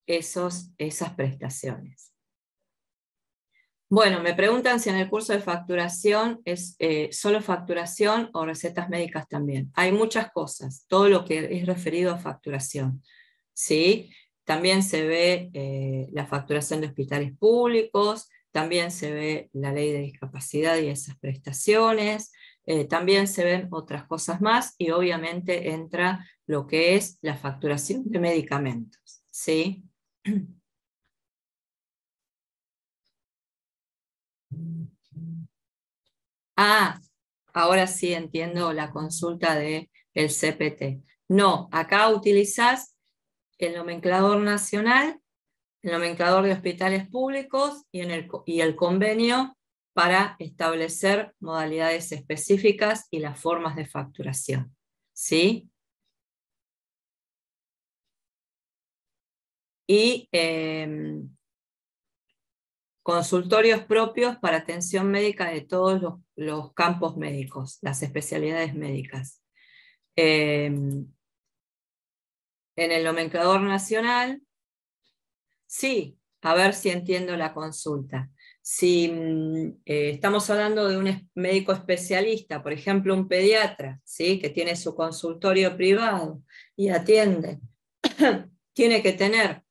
esas prestaciones. Bueno, me preguntan si en el curso de facturación es solo facturación o recetas médicas también. Hay muchas cosas, todo lo que es referido a facturación, ¿sí? También se ve la facturación de hospitales públicos, también se ve la ley de discapacidad y esas prestaciones, también se ven otras cosas más y obviamente entra lo que es la facturación de medicamentos, ¿sí? Ah, ahora sí entiendo la consulta del CPT. No, acá utilizás el nomenclador nacional, el nomenclador de hospitales públicos y el convenio para establecer modalidades específicas y las formas de facturación. ¿Sí? Y consultorios propios para atención médica de todos los campos médicos, las especialidades médicas. En el nomenclador nacional, sí, a ver si entiendo la consulta. Si estamos hablando de un médico especialista, por ejemplo un pediatra, ¿sí? Que tiene su consultorio privado y atiende, tiene que tener,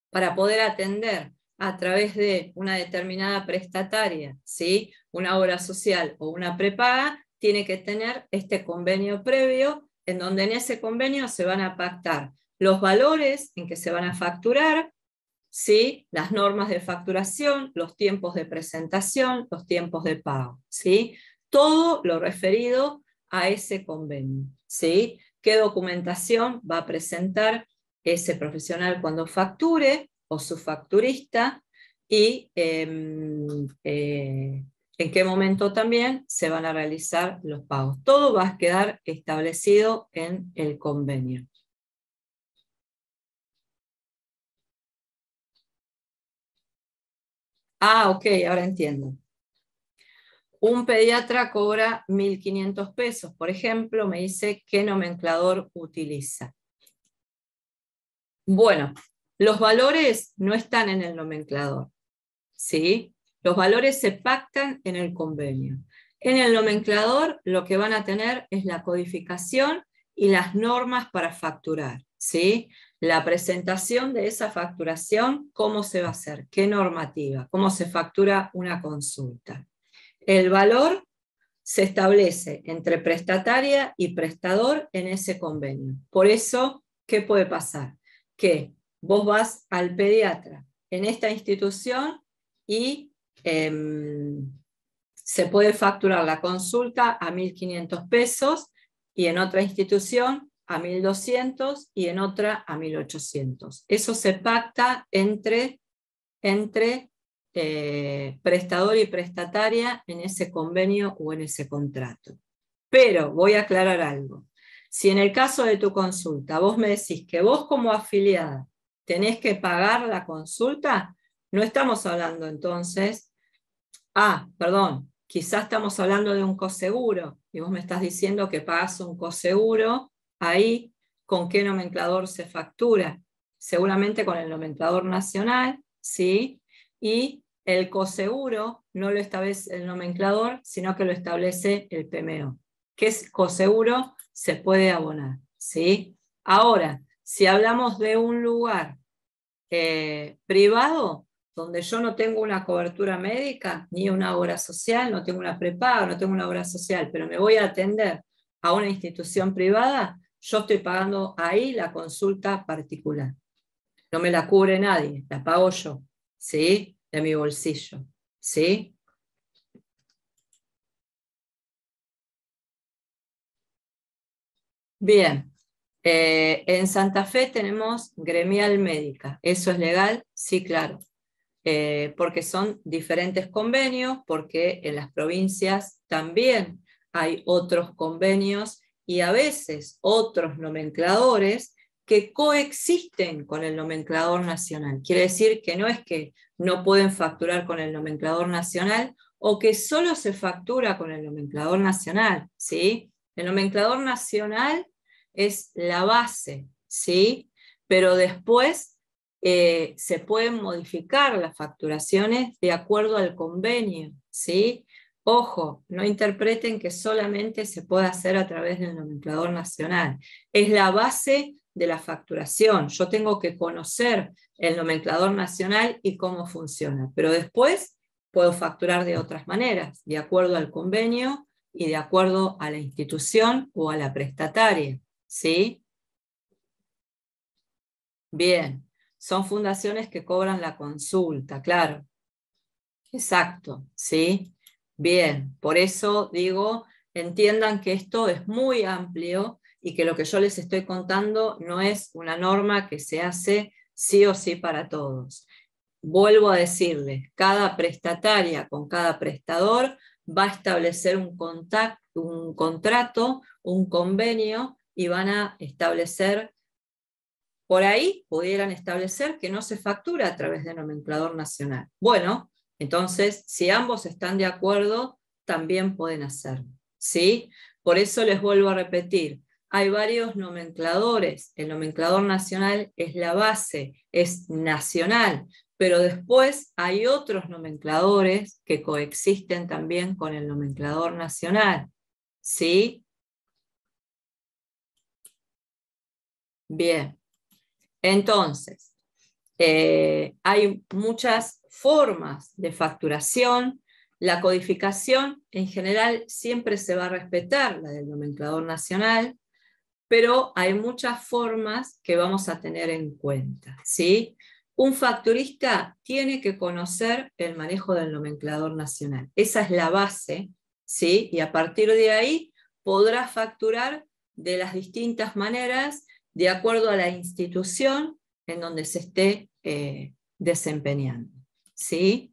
para poder atender a través de una determinada prestataria, ¿sí? Una obra social o una prepaga, tiene que tener este convenio previo, en donde en ese convenio se van a pactar los valores en que se van a facturar, ¿sí? Las normas de facturación, los tiempos de presentación, los tiempos de pago, ¿sí? Todo lo referido a ese convenio, ¿sí? ¿Qué documentación va a presentar ese profesional cuando facture o su facturista? Y en qué momento también se van a realizar los pagos. Todo va a quedar establecido en el convenio. Ah, ok, ahora entiendo. Un pediatra cobra 1.500 pesos, por ejemplo, me dice qué nomenclador utiliza. Bueno, los valores no están en el nomenclador, ¿sí? Los valores se pactan en el convenio. En el nomenclador lo que van a tener es la codificación y las normas para facturar, ¿sí? La presentación de esa facturación, cómo se va a hacer, qué normativa, cómo se factura una consulta. El valor se establece entre prestataria y prestador en ese convenio. Por eso, ¿qué puede pasar? Que vos vas al pediatra en esta institución y se puede facturar la consulta a 1.500 pesos y en otra institución a 1.200 y en otra a 1.800. Eso se pacta entre prestador y prestataria en ese convenio o en ese contrato. Pero voy a aclarar algo. Si en el caso de tu consulta vos me decís que vos como afiliada tenés que pagar la consulta, no estamos hablando entonces, perdón, quizás estamos hablando de un coseguro, y vos me estás diciendo que pagás un coseguro, ahí, ¿con qué nomenclador se factura? Seguramente con el nomenclador nacional, ¿sí? Y el coseguro no lo establece el nomenclador, sino que lo establece el PMO. ¿Qué es coseguro? Se puede abonar, ¿sí? Ahora, si hablamos de un lugar privado, donde yo no tengo una cobertura médica, ni una obra social, no tengo una prepaga, no tengo una obra social, pero me voy a atender a una institución privada, yo estoy pagando ahí la consulta particular. No me la cubre nadie, la pago yo, ¿sí? De mi bolsillo, ¿sí? Bien. En Santa Fe tenemos gremial médica. ¿Eso es legal? Sí, claro. Porque son diferentes convenios, porque en las provincias también hay otros convenios y a veces otros nomencladores que coexisten con el nomenclador nacional. Quiere decir que no es que no pueden facturar con el nomenclador nacional o que solo se factura con el nomenclador nacional, ¿sí? El nomenclador nacional es la base, ¿sí? Pero después se pueden modificar las facturaciones de acuerdo al convenio, ¿sí? Ojo, no interpreten que solamente se puede hacer a través del nomenclador nacional. Es la base de la facturación. Yo tengo que conocer el nomenclador nacional y cómo funciona, pero después puedo facturar de otras maneras, de acuerdo al convenio y de acuerdo a la institución o a la prestataria, ¿sí? Bien. Son fundaciones que cobran la consulta, claro. Exacto, ¿sí? Bien, por eso digo, entiendan que esto es muy amplio y que lo que yo les estoy contando no es una norma que se hace sí o sí para todos. Vuelvo a decirles, cada prestataria con cada prestador va a establecer un contrato, un convenio y van a establecer. Por ahí pudieran establecer que no se factura a través de nomenclador nacional. Bueno, entonces, si ambos están de acuerdo, también pueden hacerlo, ¿sí? Por eso les vuelvo a repetir, hay varios nomencladores. El nomenclador nacional es la base, es nacional, pero después hay otros nomencladores que coexisten también con el nomenclador nacional, ¿sí? Bien. Entonces, Hay muchas formas de facturación. La codificación en general siempre se va a respetar, la del nomenclador nacional, pero hay muchas formas que vamos a tener en cuenta, ¿sí? Un facturista tiene que conocer el manejo del nomenclador nacional. Esa es la base, ¿sí? Y a partir de ahí podrá facturar de las distintas maneras de acuerdo a la institución en donde se esté desempeñando, ¿sí?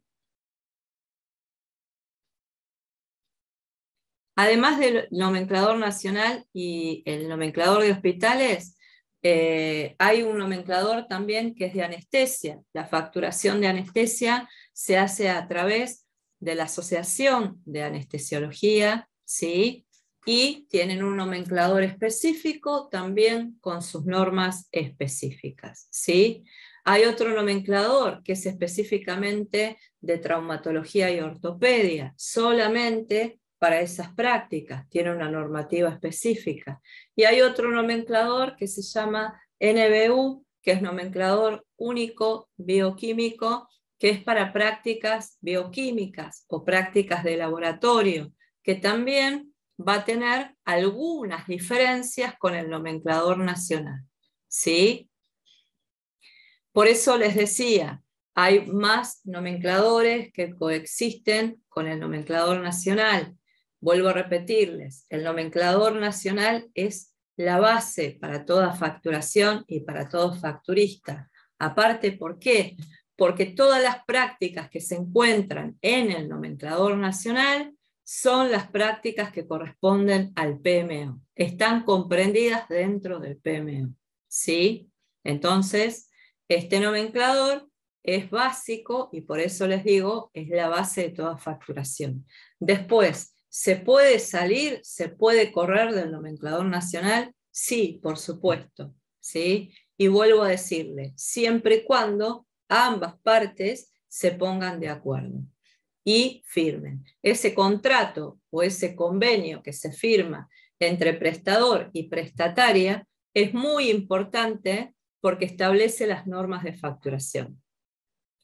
Además del nomenclador nacional y el nomenclador de hospitales, hay un nomenclador también que es de anestesia. La facturación de anestesia se hace a través de la Asociación de Anestesiología, ¿sí? Y tienen un nomenclador específico también con sus normas específicas, ¿sí? Hay otro nomenclador que es específicamente de traumatología y ortopedia, solamente para esas prácticas, tiene una normativa específica. Y hay otro nomenclador que se llama NBU, que es nomenclador único bioquímico, que es para prácticas bioquímicas o prácticas de laboratorio, que también va a tener algunas diferencias con el nomenclador nacional, ¿sí? Por eso les decía, hay más nomencladores que coexisten con el nomenclador nacional. Vuelvo a repetirles, el nomenclador nacional es la base para toda facturación y para todo facturista. Aparte, ¿por qué? Porque todas las prácticas que se encuentran en el nomenclador nacional son las prácticas que corresponden al PMO. Están comprendidas dentro del PMO, ¿sí? Entonces, este nomenclador es básico y por eso les digo, es la base de toda facturación. Después, ¿se puede salir, se puede correr del nomenclador nacional? Sí, por supuesto, ¿sí? Y vuelvo a decirle, siempre y cuando ambas partes se pongan de acuerdo y firmen. Ese contrato o ese convenio que se firma entre prestador y prestataria es muy importante porque establece las normas de facturación,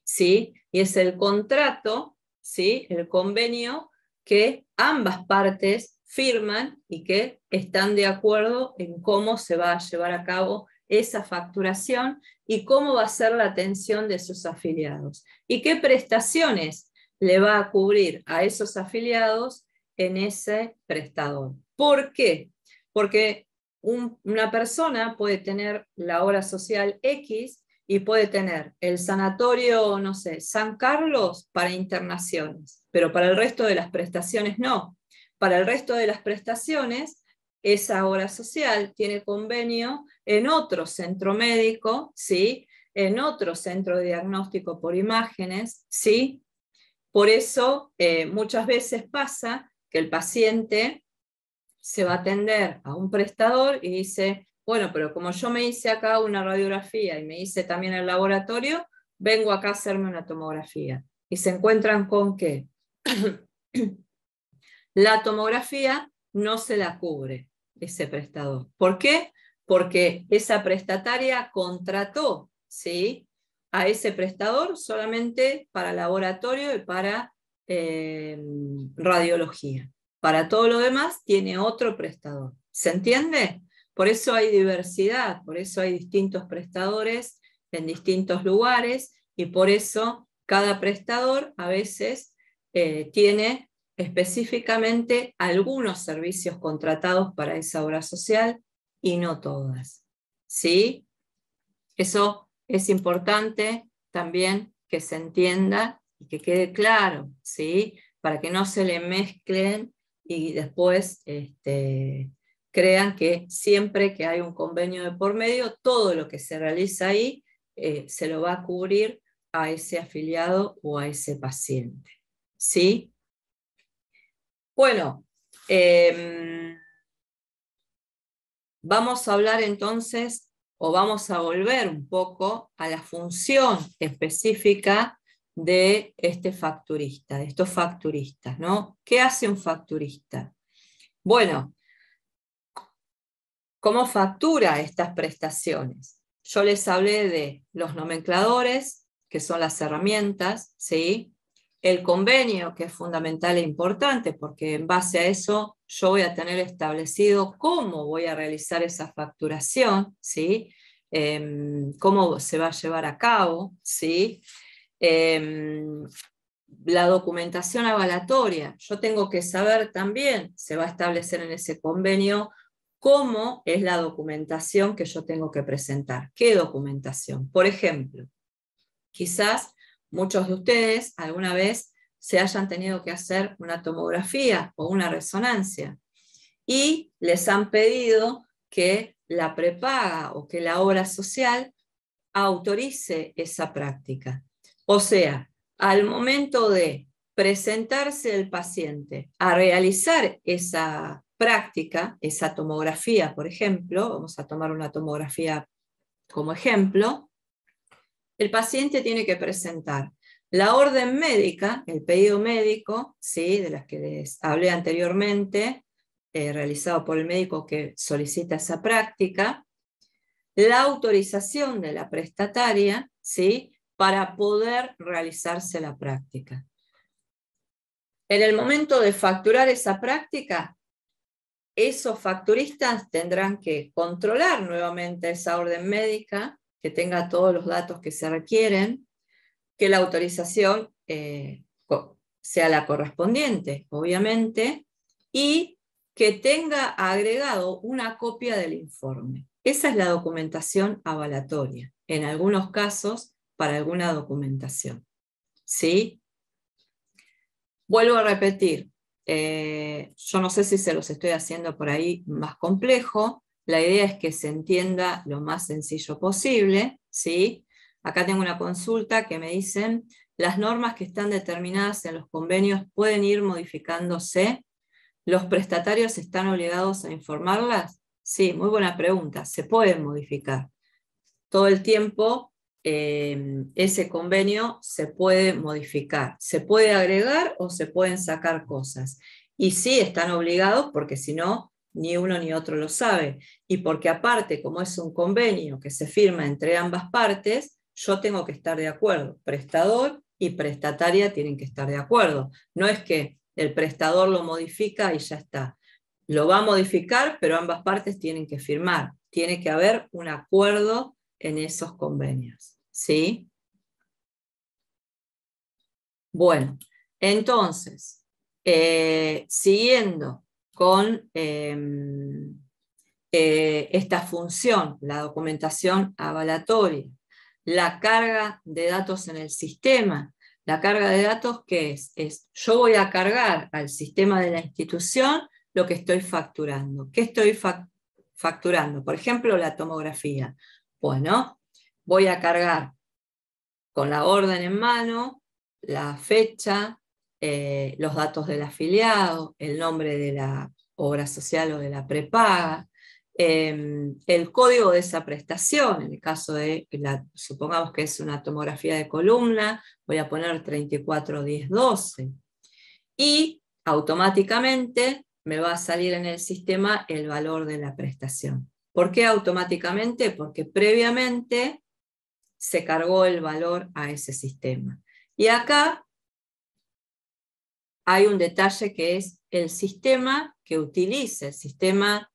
¿sí? Y es el contrato, ¿sí? El convenio que ambas partes firman y que están de acuerdo en cómo se va a llevar a cabo esa facturación y cómo va a ser la atención de sus afiliados y qué prestaciones le va a cubrir a esos afiliados en ese prestador. ¿Por qué? Porque una persona puede tener la obra social X y puede tener el sanatorio, no sé, San Carlos para internaciones, pero para el resto de las prestaciones no. Para el resto de las prestaciones, esa obra social tiene convenio en otro centro médico, ¿sí? En otro centro de diagnóstico por imágenes, ¿sí? Por eso muchas veces pasa que el paciente se va a atender a un prestador y dice, bueno, pero como yo me hice acá una radiografía y me hice también el laboratorio, vengo acá a hacerme una tomografía. Y se encuentran con que la tomografía no se la cubre ese prestador. ¿Por qué? Porque esa prestataria contrató, ¿sí?, a ese prestador solamente para laboratorio y para radiología. Para todo lo demás tiene otro prestador. ¿Se entiende? Por eso hay diversidad, por eso hay distintos prestadores en distintos lugares y por eso cada prestador a veces tiene específicamente algunos servicios contratados para esa obra social y no todas, ¿sí? Eso es importante también que se entienda y que quede claro, ¿sí? Para que no se le mezclen y después crean que siempre que hay un convenio de por medio, todo lo que se realiza ahí se lo va a cubrir a ese afiliado o a ese paciente, ¿sí? Bueno, vamos a hablar entonces, o vamos a volver un poco a la función específica de este facturista, de estos facturistas, ¿no? ¿Qué hace un facturista? Bueno, ¿cómo factura estas prestaciones? yo les hablé de los nomencladores, que son las herramientas, ¿sí? El convenio, que es fundamental e importante, porque en base a eso yo voy a tener establecido cómo voy a realizar esa facturación, ¿sí? Cómo se va a llevar a cabo, ¿sí? La documentación avalatoria, yo tengo que saber también, se va a establecer en ese convenio, cómo es la documentación que yo tengo que presentar. ¿Qué documentación? Por ejemplo, quizás muchos de ustedes alguna vez se hayan tenido que hacer una tomografía o una resonancia y les han pedido que la prepaga o que la obra social autorice esa práctica. O sea, al momento de presentarse el paciente a realizar esa práctica, esa tomografía, por ejemplo, vamos a tomar una tomografía como ejemplo, el paciente tiene que presentar la orden médica, el pedido médico, ¿sí? De las que les hablé anteriormente, realizado por el médico que solicita esa práctica, la autorización de la prestataria, ¿sí? Para poder realizarse la práctica. En el momento de facturar esa práctica, esos facturistas tendrán que controlar nuevamente esa orden médica, que tenga todos los datos que se requieren, que la autorización sea la correspondiente, obviamente, y que tenga agregado una copia del informe. Esa es la documentación avalatoria, en algunos casos para alguna documentación. ¿Sí? Vuelvo a repetir, yo no sé si se los estoy haciendo por ahí más complejo, la idea es que se entienda lo más sencillo posible, ¿sí? Acá tengo una consulta que me dicen, ¿las normas que están determinadas en los convenios pueden ir modificándose? ¿Los prestatarios están obligados a informarlas? Sí, muy buena pregunta, se pueden modificar. Todo el tiempo ese convenio se puede modificar, se puede agregar o se pueden sacar cosas. Y sí están obligados porque si no, ni uno ni otro lo sabe. Y porque aparte, como es un convenio que se firma entre ambas partes, yo tengo que estar de acuerdo. Prestador y prestataria tienen que estar de acuerdo. No es que el prestador lo modifica y ya está. Lo va a modificar, pero ambas partes tienen que firmar. Tiene que haber un acuerdo en esos convenios, ¿sí? Bueno, entonces, siguiendo con esta función, la documentación avalatoria, la carga de datos en el sistema. La carga de datos, ¿qué es? Yo voy a cargar al sistema de la institución lo que estoy facturando. ¿Qué estoy facturando? Por ejemplo, la tomografía. Bueno, voy a cargar con la orden en mano, la fecha, los datos del afiliado, el nombre de la obra social o de la prepaga, el código de esa prestación, en el caso de, supongamos que es una tomografía de columna, voy a poner 341012, y automáticamente me va a salir en el sistema el valor de la prestación. ¿Por qué automáticamente? Porque previamente se cargó el valor a ese sistema. Y acá hay un detalle que es el sistema que utilice, el sistema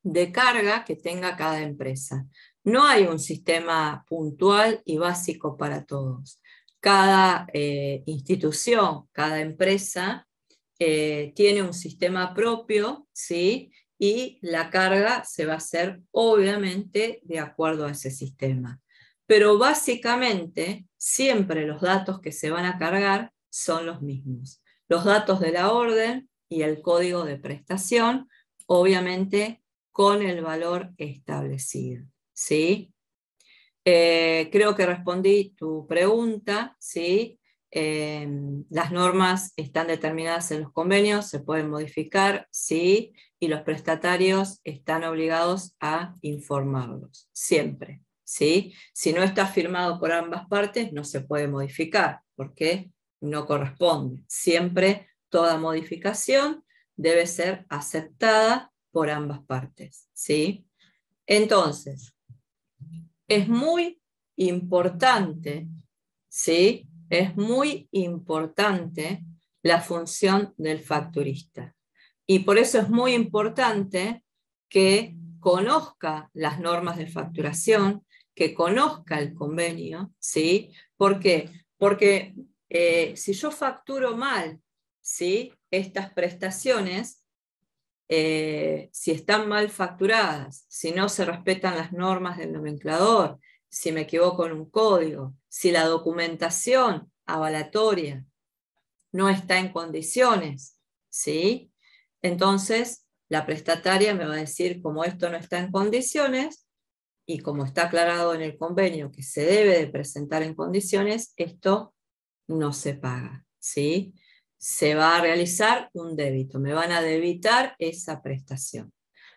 de carga que tenga cada empresa. No hay un sistema puntual y básico para todos. Cada institución, cada empresa tiene un sistema propio, ¿sí? Y la carga se va a hacer obviamente de acuerdo a ese sistema. Pero básicamente siempre los datos que se van a cargar son los mismos. Los datos de la orden y el código de prestación, obviamente con el valor establecido, ¿sí? Creo que respondí tu pregunta, ¿sí? Las normas están determinadas en los convenios, se pueden modificar, sí, y los prestatarios están obligados a informarlos, siempre, ¿sí? Si no está firmado por ambas partes, no se puede modificar, porque no corresponde. Siempre toda modificación debe ser aceptada por ambas partes, ¿sí? Entonces, es muy importante, ¿sí? Es muy importante la función del facturista. Y por eso es muy importante que conozca las normas de facturación, que conozca el convenio, ¿sí? ¿Por qué? Porque si yo facturo mal, ¿sí?, estas prestaciones, si están mal facturadas, si no se respetan las normas del nomenclador, si me equivoco en un código, si la documentación avalatoria no está en condiciones, ¿sí? Entonces la prestataria me va a decir, como esto no está en condiciones, y como está aclarado en el convenio que se debe de presentar en condiciones, esto no se paga, ¿sí? Se va a realizar un débito, me van a debitar esa prestación.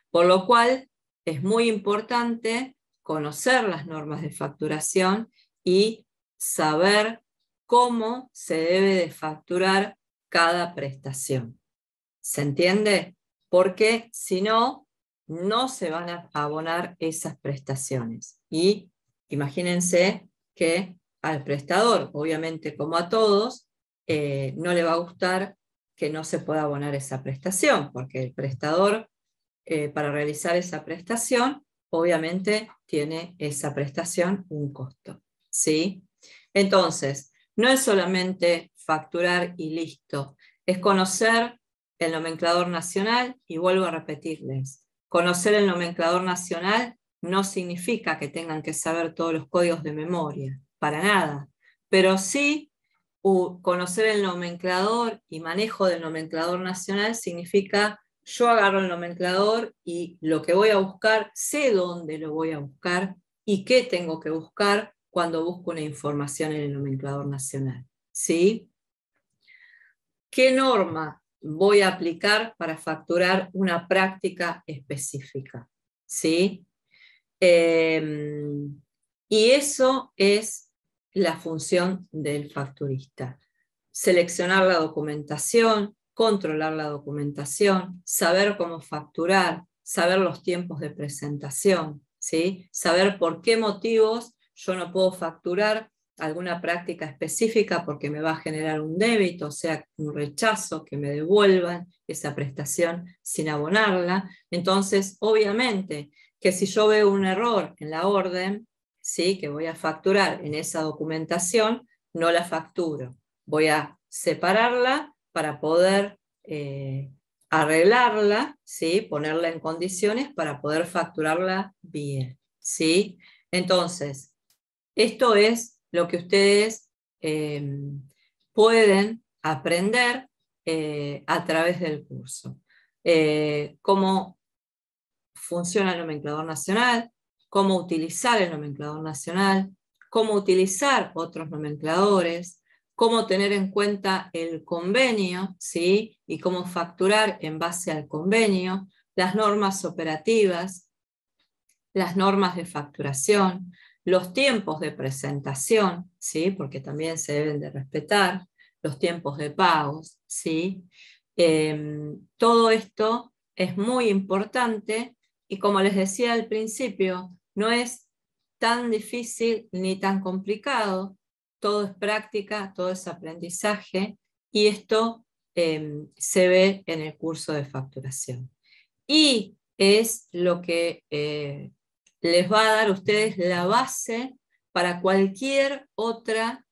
Por lo cual es muy importante conocer las normas de facturación y saber cómo se debe de facturar cada prestación. ¿Se entiende? Porque si no, no se van a abonar esas prestaciones. Y imagínense que al prestador, obviamente como a todos, no le va a gustar que no se pueda abonar esa prestación, porque el prestador, para realizar esa prestación, obviamente tiene esa prestación un costo, ¿sí? Entonces, no es solamente facturar y listo, es conocer el nomenclador nacional, y vuelvo a repetirles, conocer el nomenclador nacional no significa que tengan que saber todos los códigos de memoria, para nada, pero sí conocer el nomenclador y manejo del nomenclador nacional significa yo agarro el nomenclador y lo que voy a buscar, sé dónde lo voy a buscar y qué tengo que buscar cuando busco una información en el nomenclador nacional, ¿sí? ¿Qué norma voy a aplicar para facturar una práctica específica? ¿Sí? Y eso es la función del facturista. Seleccionar la documentación, controlar la documentación, saber cómo facturar, saber los tiempos de presentación, ¿sí? Saber por qué motivos yo no puedo facturar alguna práctica específica porque me va a generar un débito, o sea, un rechazo, que me devuelvan esa prestación sin abonarla. Entonces, obviamente, que si yo veo un error en la orden, ¿sí?, que voy a facturar en esa documentación, no la facturo. Voy a separarla para poder arreglarla, ¿sí?, ponerla en condiciones para poder facturarla bien, ¿sí? Entonces, esto es lo que ustedes pueden aprender a través del curso. Cómo funciona el nomenclador nacional, cómo utilizar el nomenclador nacional, cómo utilizar otros nomencladores, cómo tener en cuenta el convenio, ¿sí?, y cómo facturar en base al convenio, las normas operativas, las normas de facturación, los tiempos de presentación, ¿sí?, porque también se deben de respetar, los tiempos de pagos, ¿sí? Todo esto es muy importante y, como les decía al principio, no es tan difícil ni tan complicado, todo es práctica, todo es aprendizaje, y esto se ve en el curso de facturación. Y es lo que les va a dar a ustedes la base para cualquier otra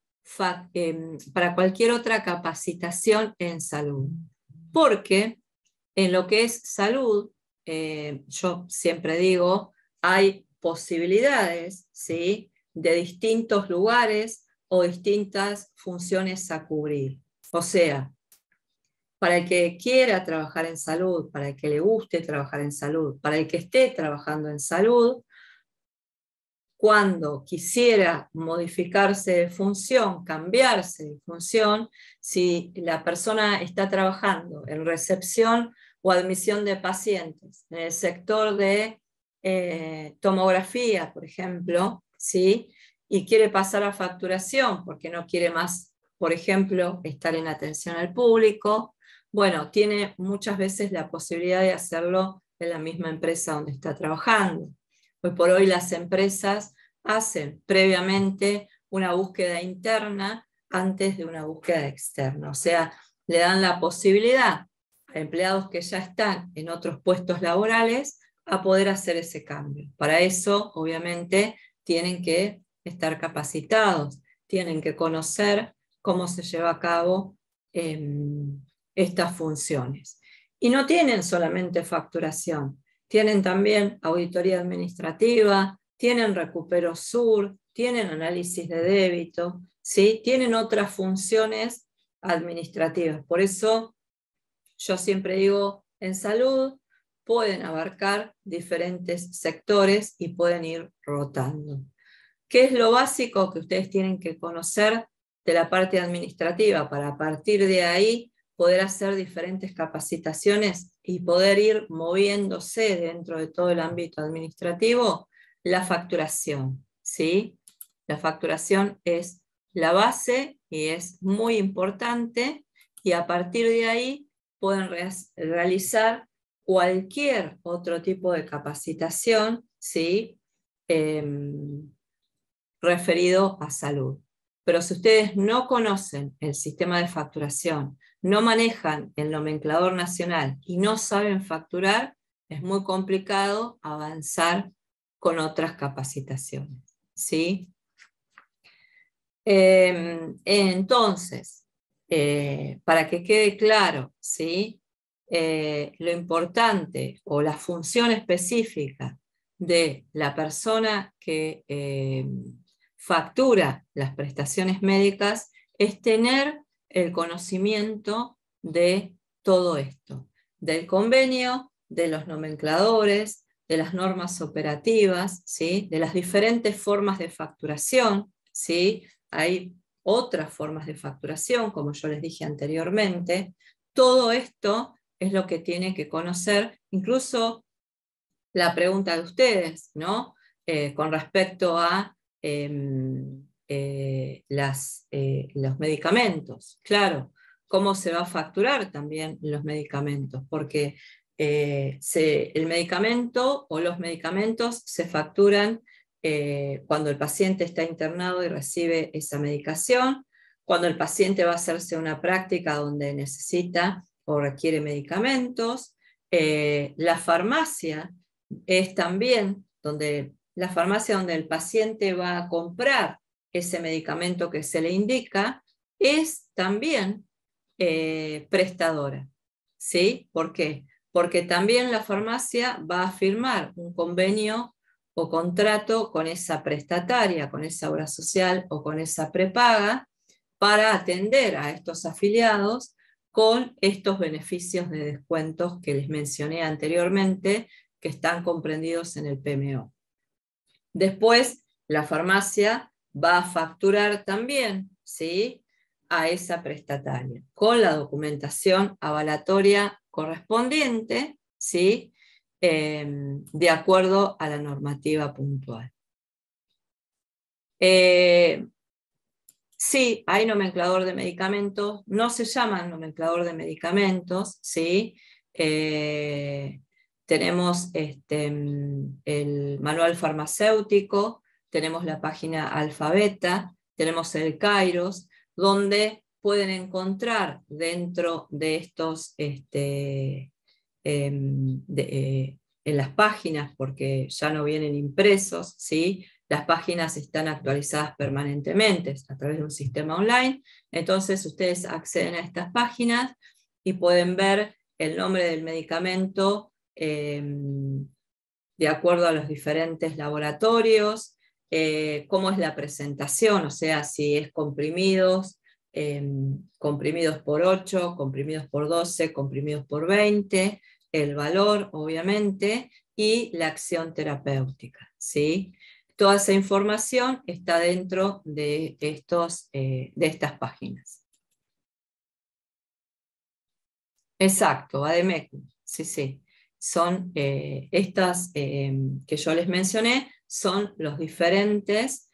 capacitación en salud. Porque en lo que es salud, yo siempre digo, hay posibilidades, ¿sí?, de distintos lugares o distintas funciones a cubrir. O sea, para el que quiera trabajar en salud, para el que le guste trabajar en salud, para el que esté trabajando en salud, cuando quisiera modificarse de función, cambiarse de función, si la persona está trabajando en recepción o admisión de pacientes, en el sector de tomografía, por ejemplo, ¿sí?, y quiere pasar a facturación porque no quiere más, por ejemplo, estar en atención al público, bueno, tiene muchas veces la posibilidad de hacerlo en la misma empresa donde está trabajando. Hoy por hoy las empresas hacen previamente una búsqueda interna antes de una búsqueda externa. O sea, le dan la posibilidad a empleados que ya están en otros puestos laborales a poder hacer ese cambio. Para eso, obviamente, tienen que estar capacitados, tienen que conocer cómo se lleva a cabo estas funciones. Y no tienen solamente facturación, tienen también auditoría administrativa, tienen recupero sur, tienen análisis de débito, ¿sí? Tienen otras funciones administrativas. Por eso yo siempre digo, en salud pueden abarcar diferentes sectores y pueden ir rotando. ¿Qué es lo básico que ustedes tienen que conocer de la parte administrativa para a partir de ahí poder hacer diferentes capacitaciones y poder ir moviéndose dentro de todo el ámbito administrativo? La facturación, ¿sí? La facturación es la base y es muy importante, y a partir de ahí pueden realizar cualquier otro tipo de capacitación, ¿sí? Referido a salud. Pero si ustedes no conocen el sistema de facturación, no manejan el nomenclador nacional y no saben facturar, es muy complicado avanzar con otras capacitaciones, ¿sí? Entonces, para que quede claro, ¿sí? Lo importante o la función específica de la persona que factura las prestaciones médicas es tener el conocimiento de todo esto, del convenio, de los nomencladores, de las normas operativas, ¿sí? De las diferentes formas de facturación, ¿sí? Hay otras formas de facturación, como yo les dije anteriormente. Todo esto es lo que tienen que conocer, incluso la pregunta de ustedes, ¿no? Con respecto a los medicamentos. Claro, ¿cómo se va a facturar también los medicamentos? Porque el medicamento o los medicamentos se facturan cuando el paciente está internado y recibe esa medicación, cuando el paciente va a hacerse una práctica donde necesita o requiere medicamentos. La farmacia es también la farmacia donde el paciente va a comprar ese medicamento que se le indica, es también prestadora, ¿sí? ¿Por qué? Porque también la farmacia va a firmar un convenio o contrato con esa prestataria, con esa obra social o con esa prepaga, para atender a estos afiliados con estos beneficios de descuentos que les mencioné anteriormente, que están comprendidos en el PMO. Después, la farmacia va a facturar también, ¿sí?, a esa prestataria, con la documentación avalatoria correspondiente, ¿sí?, de acuerdo a la normativa puntual. Sí, hay nomenclador de medicamentos, no se llaman nomenclador de medicamentos, ¿sí? Tenemos el manual farmacéutico, tenemos la página Alfabeta, tenemos el Kairos, donde pueden encontrar dentro de estos, en las páginas, porque ya no vienen impresos, ¿sí? Las páginas están actualizadas permanentemente a través de un sistema online, entonces ustedes acceden a estas páginas y pueden ver el nombre del medicamento de acuerdo a los diferentes laboratorios, cómo es la presentación, o sea, si es comprimidos, comprimidos por 8, comprimidos por 12, comprimidos por 20, el valor, obviamente, y la acción terapéutica, ¿sí? Toda esa información está dentro de estas páginas. Exacto, Vademecum, sí, sí. Son estas que yo les mencioné, son los diferentes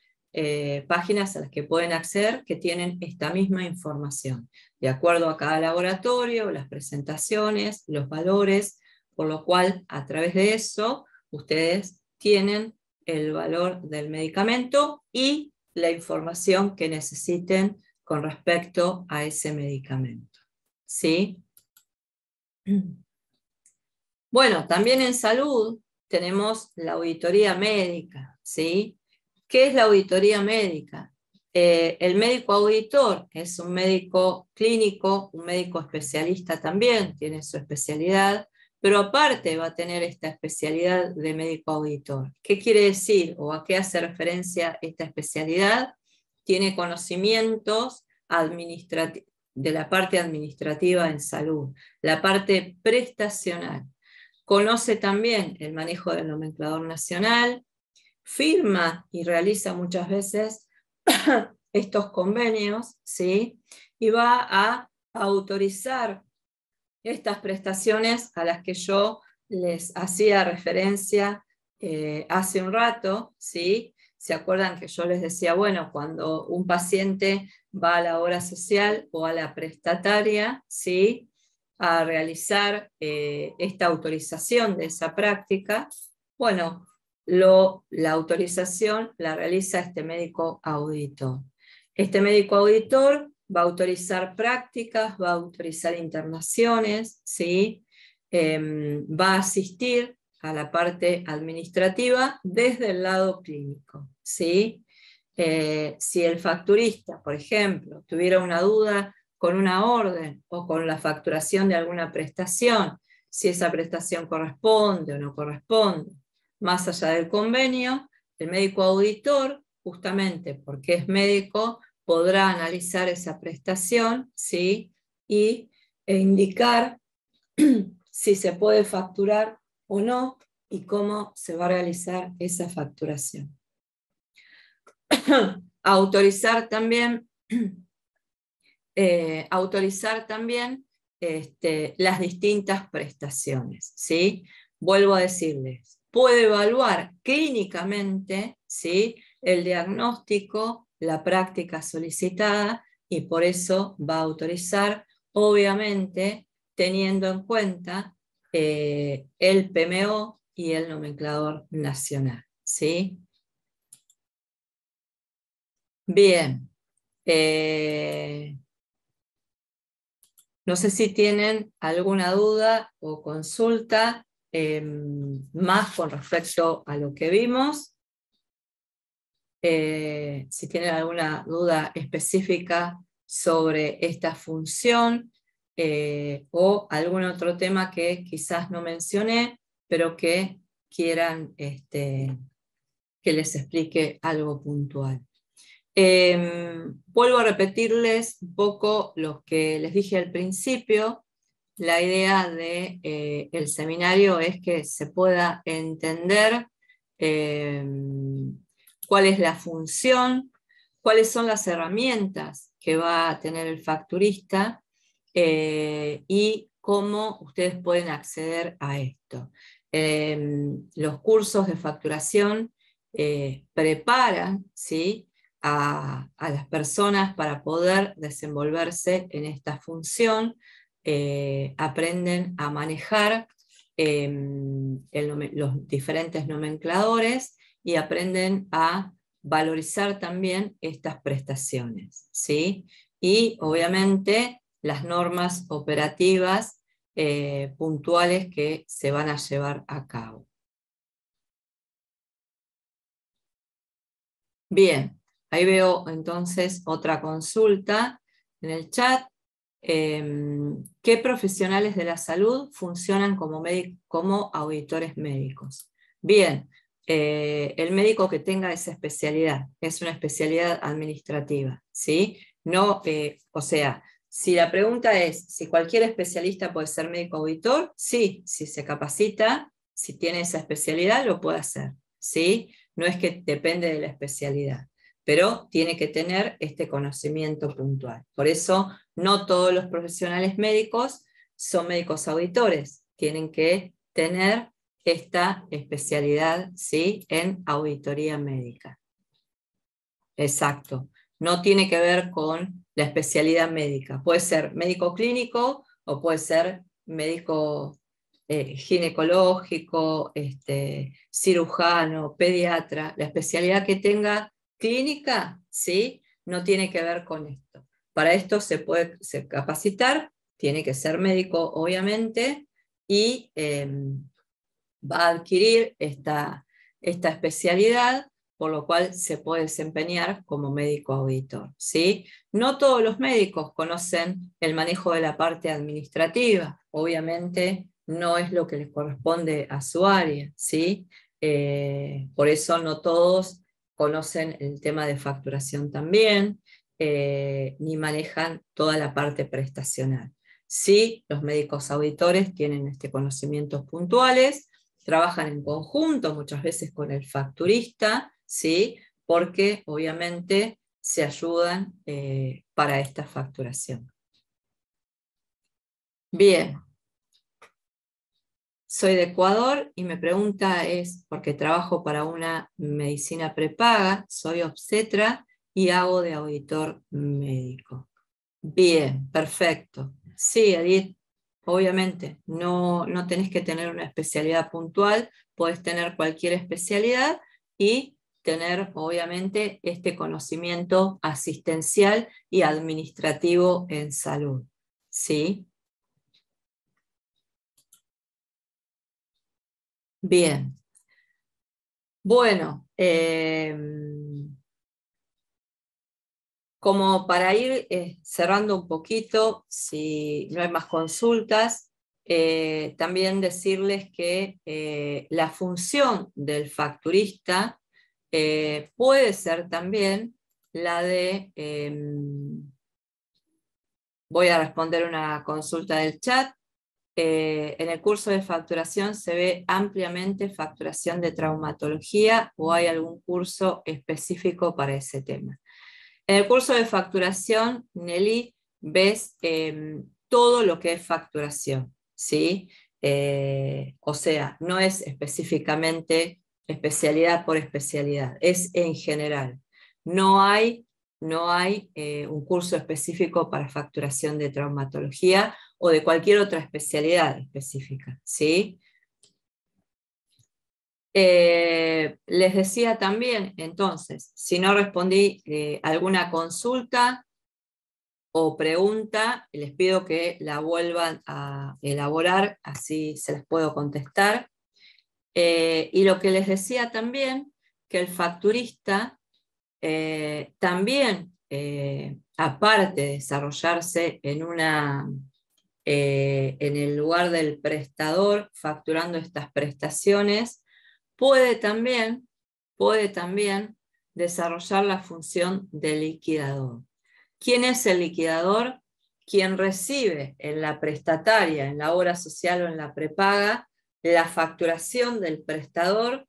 páginas a las que pueden acceder que tienen esta misma información, de acuerdo a cada laboratorio, las presentaciones, los valores, por lo cual a través de eso ustedes tienen el valor del medicamento y la información que necesiten con respecto a ese medicamento. ¿Sí? Bueno, también en salud tenemos la auditoría médica. ¿Sí? ¿Qué es la auditoría médica? El médico auditor es un médico clínico, un médico especialista también, tiene su especialidad, pero aparte va a tener esta especialidad de médico auditor. ¿Qué quiere decir o a qué hace referencia esta especialidad? Tiene conocimientos de la parte administrativa en salud, la parte prestacional. Conoce también el manejo del nomenclador nacional, firma y realiza muchas veces estos convenios, ¿sí? Y va a autorizar estas prestaciones a las que yo les hacía referencia hace un rato, ¿sí? ¿Se acuerdan que yo les decía, bueno, cuando un paciente va a la obra social o a la prestataria, ¿sí? A realizar esta autorización de esa práctica, bueno, la autorización la realiza este médico auditor. Este médico auditor va a autorizar prácticas, va a autorizar internaciones, ¿sí? Va a asistir a la parte administrativa desde el lado clínico, ¿sí? Si el facturista, por ejemplo, tuviera una duda con una orden o con la facturación de alguna prestación, si esa prestación corresponde o no corresponde, más allá del convenio, el médico auditor, justamente porque es médico, podrá analizar esa prestación, ¿sí? E indicar si se puede facturar o no y cómo se va a realizar esa facturación. Autorizar también las distintas prestaciones, ¿sí? Vuelvo a decirles, puede evaluar clínicamente, ¿sí? El diagnóstico, la práctica solicitada, y por eso va a autorizar, obviamente, teniendo en cuenta el PMO y el nomenclador nacional, ¿sí? Bien. No sé si tienen alguna duda o consulta más con respecto a lo que vimos. Si tienen alguna duda específica sobre esta función o algún otro tema que quizás no mencioné, pero que quieran que les explique algo puntual. Vuelvo a repetirles un poco lo que les dije al principio. La idea del seminario es que se pueda entender cuál es la función, cuáles son las herramientas que va a tener el facturista y cómo ustedes pueden acceder a esto. Los cursos de facturación preparan, ¿sí?, a las personas para poder desenvolverse en esta función, aprenden a manejar los diferentes nomencladores y aprenden a valorizar también estas prestaciones, ¿sí? Y obviamente las normas operativas puntuales que se van a llevar a cabo. Bien, ahí veo entonces otra consulta en el chat. ¿Qué profesionales de la salud funcionan como auditores médicos? Bien, el médico que tenga esa especialidad, es una especialidad administrativa, ¿sí? No, o sea, si la pregunta es si cualquier especialista puede ser médico auditor, sí, si se capacita, si tiene esa especialidad, lo puede hacer, ¿sí? No es que depende de la especialidad, pero tiene que tener este conocimiento puntual. Por eso, no todos los profesionales médicos son médicos auditores, tienen que tener esta especialidad, ¿sí?, en auditoría médica. Exacto, no tiene que ver con la especialidad médica, puede ser médico clínico o puede ser médico ginecológico, cirujano, pediatra, la especialidad que tenga clínica, ¿sí? No tiene que ver con esto. Para esto se puede capacitar, tiene que ser médico, obviamente, y va a adquirir esta especialidad, por lo cual se puede desempeñar como médico auditor, ¿sí? No todos los médicos conocen el manejo de la parte administrativa, obviamente no es lo que les corresponde a su área, ¿sí? Por eso no todos conocen el tema de facturación también, ni manejan toda la parte prestacional. Sí, los médicos auditores tienen conocimientos puntuales, trabajan en conjunto muchas veces con el facturista, ¿sí? Porque obviamente se ayudan para esta facturación. Bien, soy de Ecuador y mi pregunta es, porque trabajo para una medicina prepaga, soy obstetra y hago de auditor médico. Bien, perfecto. Sí, Edith, obviamente, no tenés que tener una especialidad puntual, podés tener cualquier especialidad y tener, obviamente, este conocimiento asistencial y administrativo en salud. ¿Sí? Bien. Bueno, como para ir cerrando un poquito, si no hay más consultas, también decirles que la función del facturista puede ser también la de, voy a responder una consulta del chat, en el curso de facturación se ve ampliamente facturación de traumatología o hay algún curso específico para ese tema. En el curso de facturación, Nelly, ves todo lo que es facturación, ¿sí? O sea, no es específicamente especialidad por especialidad, es en general. No hay un curso específico para facturación de traumatología o de cualquier otra especialidad específica, ¿sí? Les decía también, entonces, si no respondí alguna consulta o pregunta, les pido que la vuelvan a elaborar, así se les puedo contestar. Y lo que les decía también, que el facturista también, aparte de desarrollarse en el lugar del prestador, facturando estas prestaciones, puede también desarrollar la función de liquidador. ¿Quién es el liquidador? Quien recibe en la prestataria, en la obra social o en la prepaga, la facturación del prestador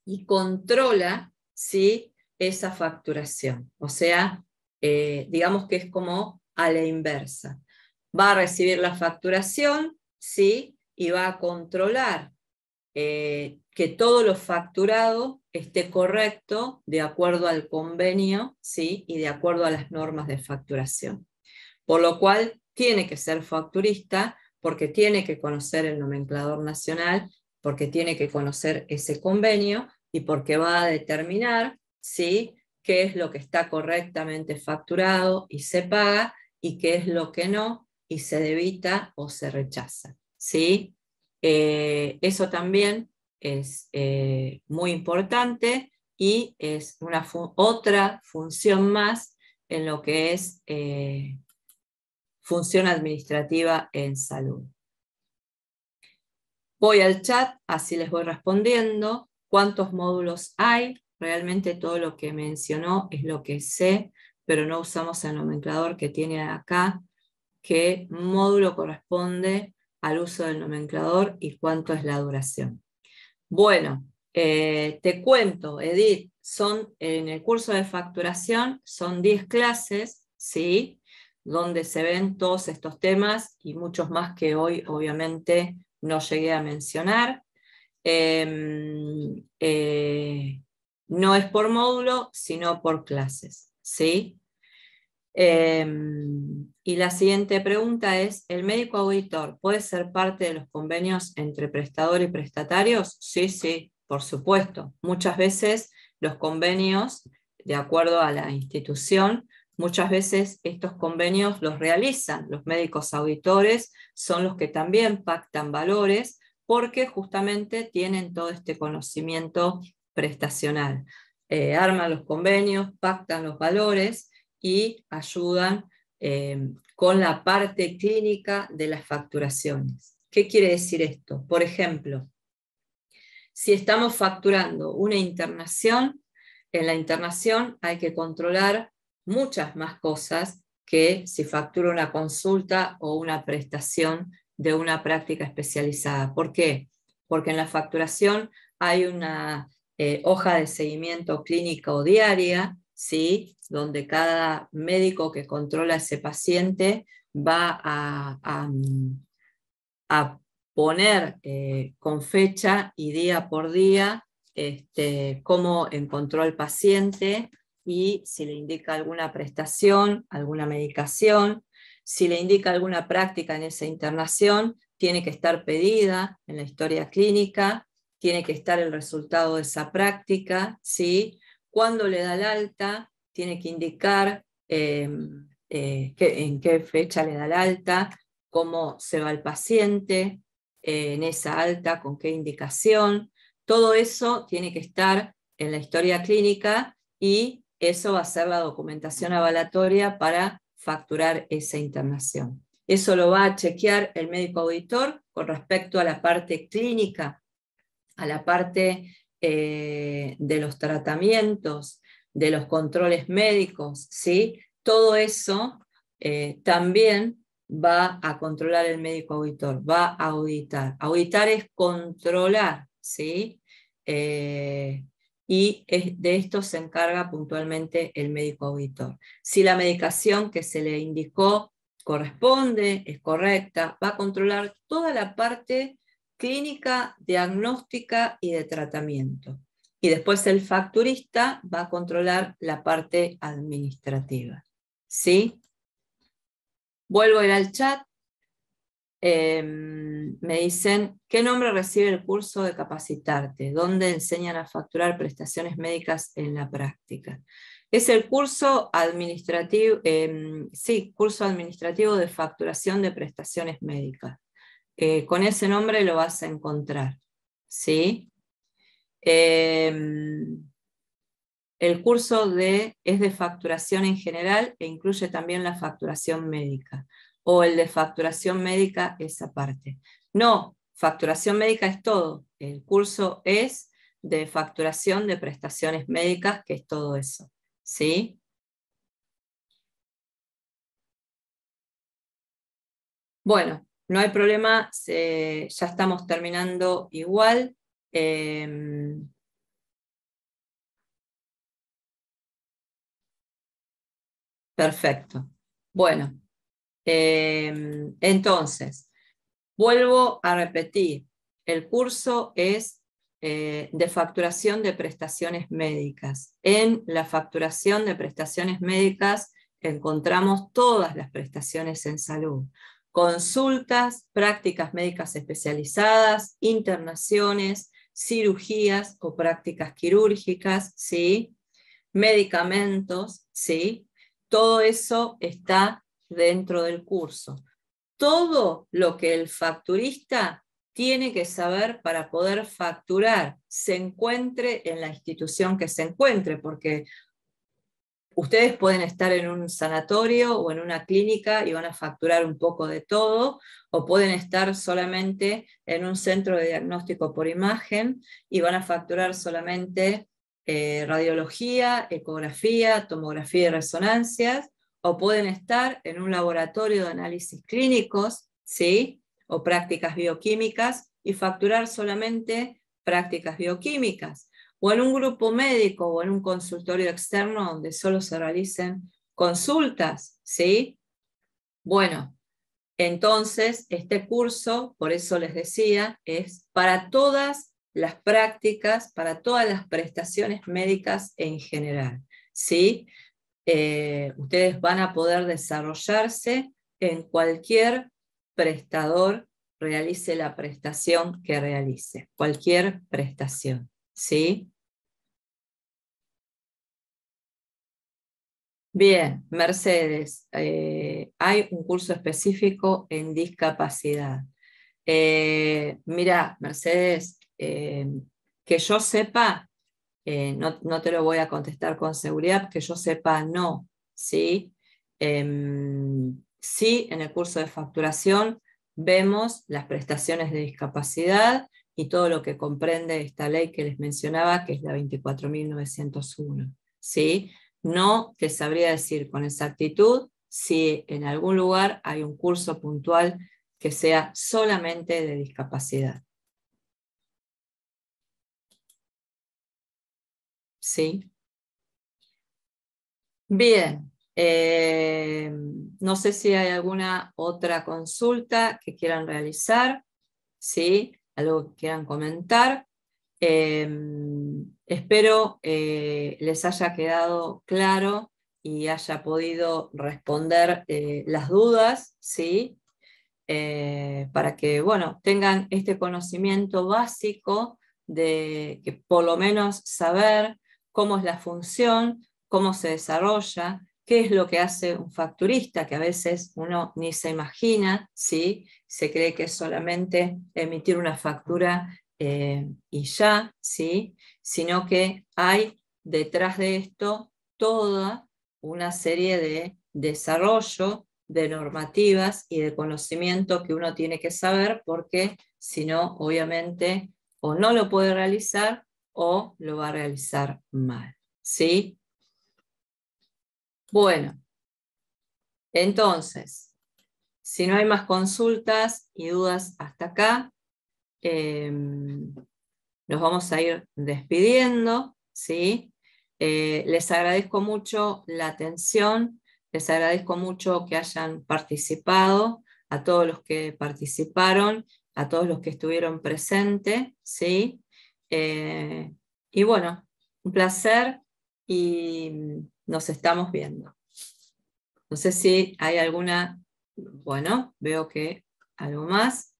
y controla, ¿sí?, esa facturación. O sea, digamos que es como a la inversa. Va a recibir la facturación, ¿sí?, y va a controlar que todo lo facturado esté correcto de acuerdo al convenio, ¿sí?, y de acuerdo a las normas de facturación. Por lo cual tiene que ser facturista porque tiene que conocer el nomenclador nacional, porque tiene que conocer ese convenio y porque va a determinar, ¿sí?, qué es lo que está correctamente facturado y se paga y qué es lo que no y se debita o se rechaza, ¿sí? Eso también es muy importante y es otra función más en lo que es función administrativa en salud. Voy al chat, así les voy respondiendo. ¿Cuántos módulos hay? Realmente todo lo que mencionó es lo que sé, pero no usamos el nomenclador que tiene acá, qué módulo corresponde al uso del nomenclador y cuánto es la duración. Bueno, te cuento, Edith, en el curso de facturación son 10 clases, ¿sí?, donde se ven todos estos temas y muchos más que hoy obviamente no llegué a mencionar. No es por módulo, sino por clases, ¿sí? Y la siguiente pregunta es, ¿el médico auditor puede ser parte de los convenios entre prestador y prestatarios? Sí, sí, por supuesto. Muchas veces los convenios, de acuerdo a la institución, muchas veces estos convenios los realizan los médicos auditores, son los que también pactan valores, porque justamente tienen todo este conocimiento prestacional. Arman los convenios, pactan los valores y ayudan con la parte clínica de las facturaciones. ¿Qué quiere decir esto? Por ejemplo, si estamos facturando una internación, en la internación hay que controlar muchas más cosas que si facturo una consulta o una prestación de una práctica especializada. ¿Por qué? Porque en la facturación hay una hoja de seguimiento clínico diaria, ¿sí? Donde cada médico que controla a ese paciente va a poner con fecha y día por día cómo encontró el paciente y si le indica alguna prestación, alguna medicación, si le indica alguna práctica en esa internación, tiene que estar pedida en la historia clínica, tiene que estar el resultado de esa práctica, ¿sí? Cuando le da el alta, tiene que indicar en qué fecha le da el alta, cómo se va el paciente en esa alta, con qué indicación. Todo eso tiene que estar en la historia clínica y eso va a ser la documentación avalatoria para facturar esa internación. Eso lo va a chequear el médico auditor con respecto a la parte clínica, a la parte de los tratamientos, de los controles médicos, ¿sí? Todo eso también va a controlar el médico auditor, va a auditar. Auditar es controlar, ¿sí? Y de esto se encarga puntualmente el médico auditor. Si la medicación que se le indicó corresponde, es correcta, va a controlar toda la parte clínica, diagnóstica y de tratamiento. Y después el facturista va a controlar la parte administrativa. ¿Sí? Vuelvo a ir al chat. Me dicen, ¿qué nombre recibe el curso de capacitarte? ¿Dónde enseñan a facturar prestaciones médicas en la práctica? Es el curso administrativo, sí, curso administrativo de facturación de prestaciones médicas. Con ese nombre lo vas a encontrar, ¿sí? El curso es de facturación en general e incluye también la facturación médica, o el de facturación médica es aparte. No, facturación médica es todo, el curso es de facturación de prestaciones médicas, que es todo eso, ¿sí? Bueno, no hay problema, ya estamos terminando igual. Perfecto. Bueno, entonces, vuelvo a repetir, el curso es de facturación de prestaciones médicas. En la facturación de prestaciones médicas encontramos todas las prestaciones en salud. Consultas, prácticas médicas especializadas, internaciones, cirugías o prácticas quirúrgicas, ¿sí? Medicamentos, ¿sí? Todo eso está dentro del curso. Todo lo que el facturista tiene que saber para poder facturar, se encuentre en la institución que se encuentre, porque ustedes pueden estar en un sanatorio o en una clínica y van a facturar un poco de todo, o pueden estar solamente en un centro de diagnóstico por imagen y van a facturar solamente radiología, ecografía, tomografía y resonancias, o pueden estar en un laboratorio de análisis clínicos, ¿sí? O prácticas bioquímicas y facturar solamente prácticas bioquímicas, o en un grupo médico o en un consultorio externo donde solo se realicen consultas, ¿sí? Bueno, entonces este curso, por eso les decía, es para todas las prácticas, para todas las prestaciones médicas en general, ¿sí? ustedes van a poder desarrollarse en cualquier prestador realice la prestación que realice, cualquier prestación, ¿sí? Bien, Mercedes, hay un curso específico en discapacidad. Mira, Mercedes, que yo sepa, no te lo voy a contestar con seguridad, que yo sepa no, ¿sí? Sí, en el curso de facturación vemos las prestaciones de discapacidad y todo lo que comprende esta ley que les mencionaba, que es la 24.901, ¿sí? No te sabría decir con exactitud si en algún lugar hay un curso puntual que sea solamente de discapacidad. ¿Sí? Bien. No sé si hay alguna otra consulta que quieran realizar, ¿sí? Algo que quieran comentar. Espero les haya quedado claro y haya podido responder las dudas, ¿sí? Para que, bueno, tengan este conocimiento básico de que por lo menos saber cómo es la función, cómo se desarrolla, qué es lo que hace un facturista, que a veces uno ni se imagina, ¿sí? Se cree que es solamente emitir una factura y ya, ¿sí? Sino que hay detrás de esto toda una serie de desarrollo de normativas y de conocimiento que uno tiene que saber, porque si no, obviamente, o no lo puede realizar o lo va a realizar mal, ¿sí? Bueno, entonces, si no hay más consultas y dudas hasta acá, nos vamos a ir despidiendo, ¿sí? Les agradezco mucho la atención, les agradezco mucho que hayan participado, a todos los que participaron, a todos los que estuvieron presentes, ¿sí? Y bueno, un placer y nos estamos viendo. No sé si hay alguna, bueno, veo que algo más.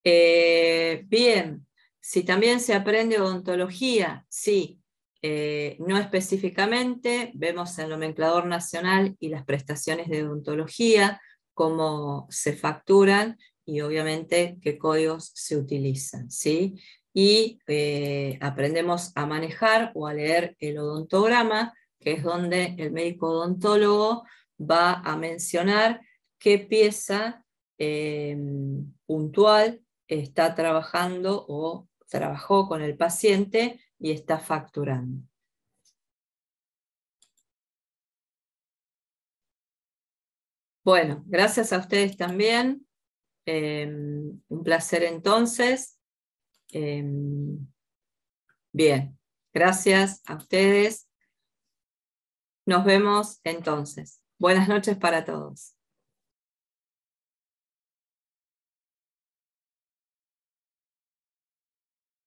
Bien, si también se aprende odontología, sí, no específicamente, vemos el nomenclador nacional y las prestaciones de odontología, cómo se facturan y obviamente qué códigos se utilizan, ¿sí? Y aprendemos a manejar o a leer el odontograma, que es donde el médico odontólogo va a mencionar qué pieza puntual está trabajando o trabajó con el paciente y está facturando. Bueno, gracias a ustedes también. Un placer entonces. Bien, gracias a ustedes. Nos vemos entonces. Buenas noches para todos.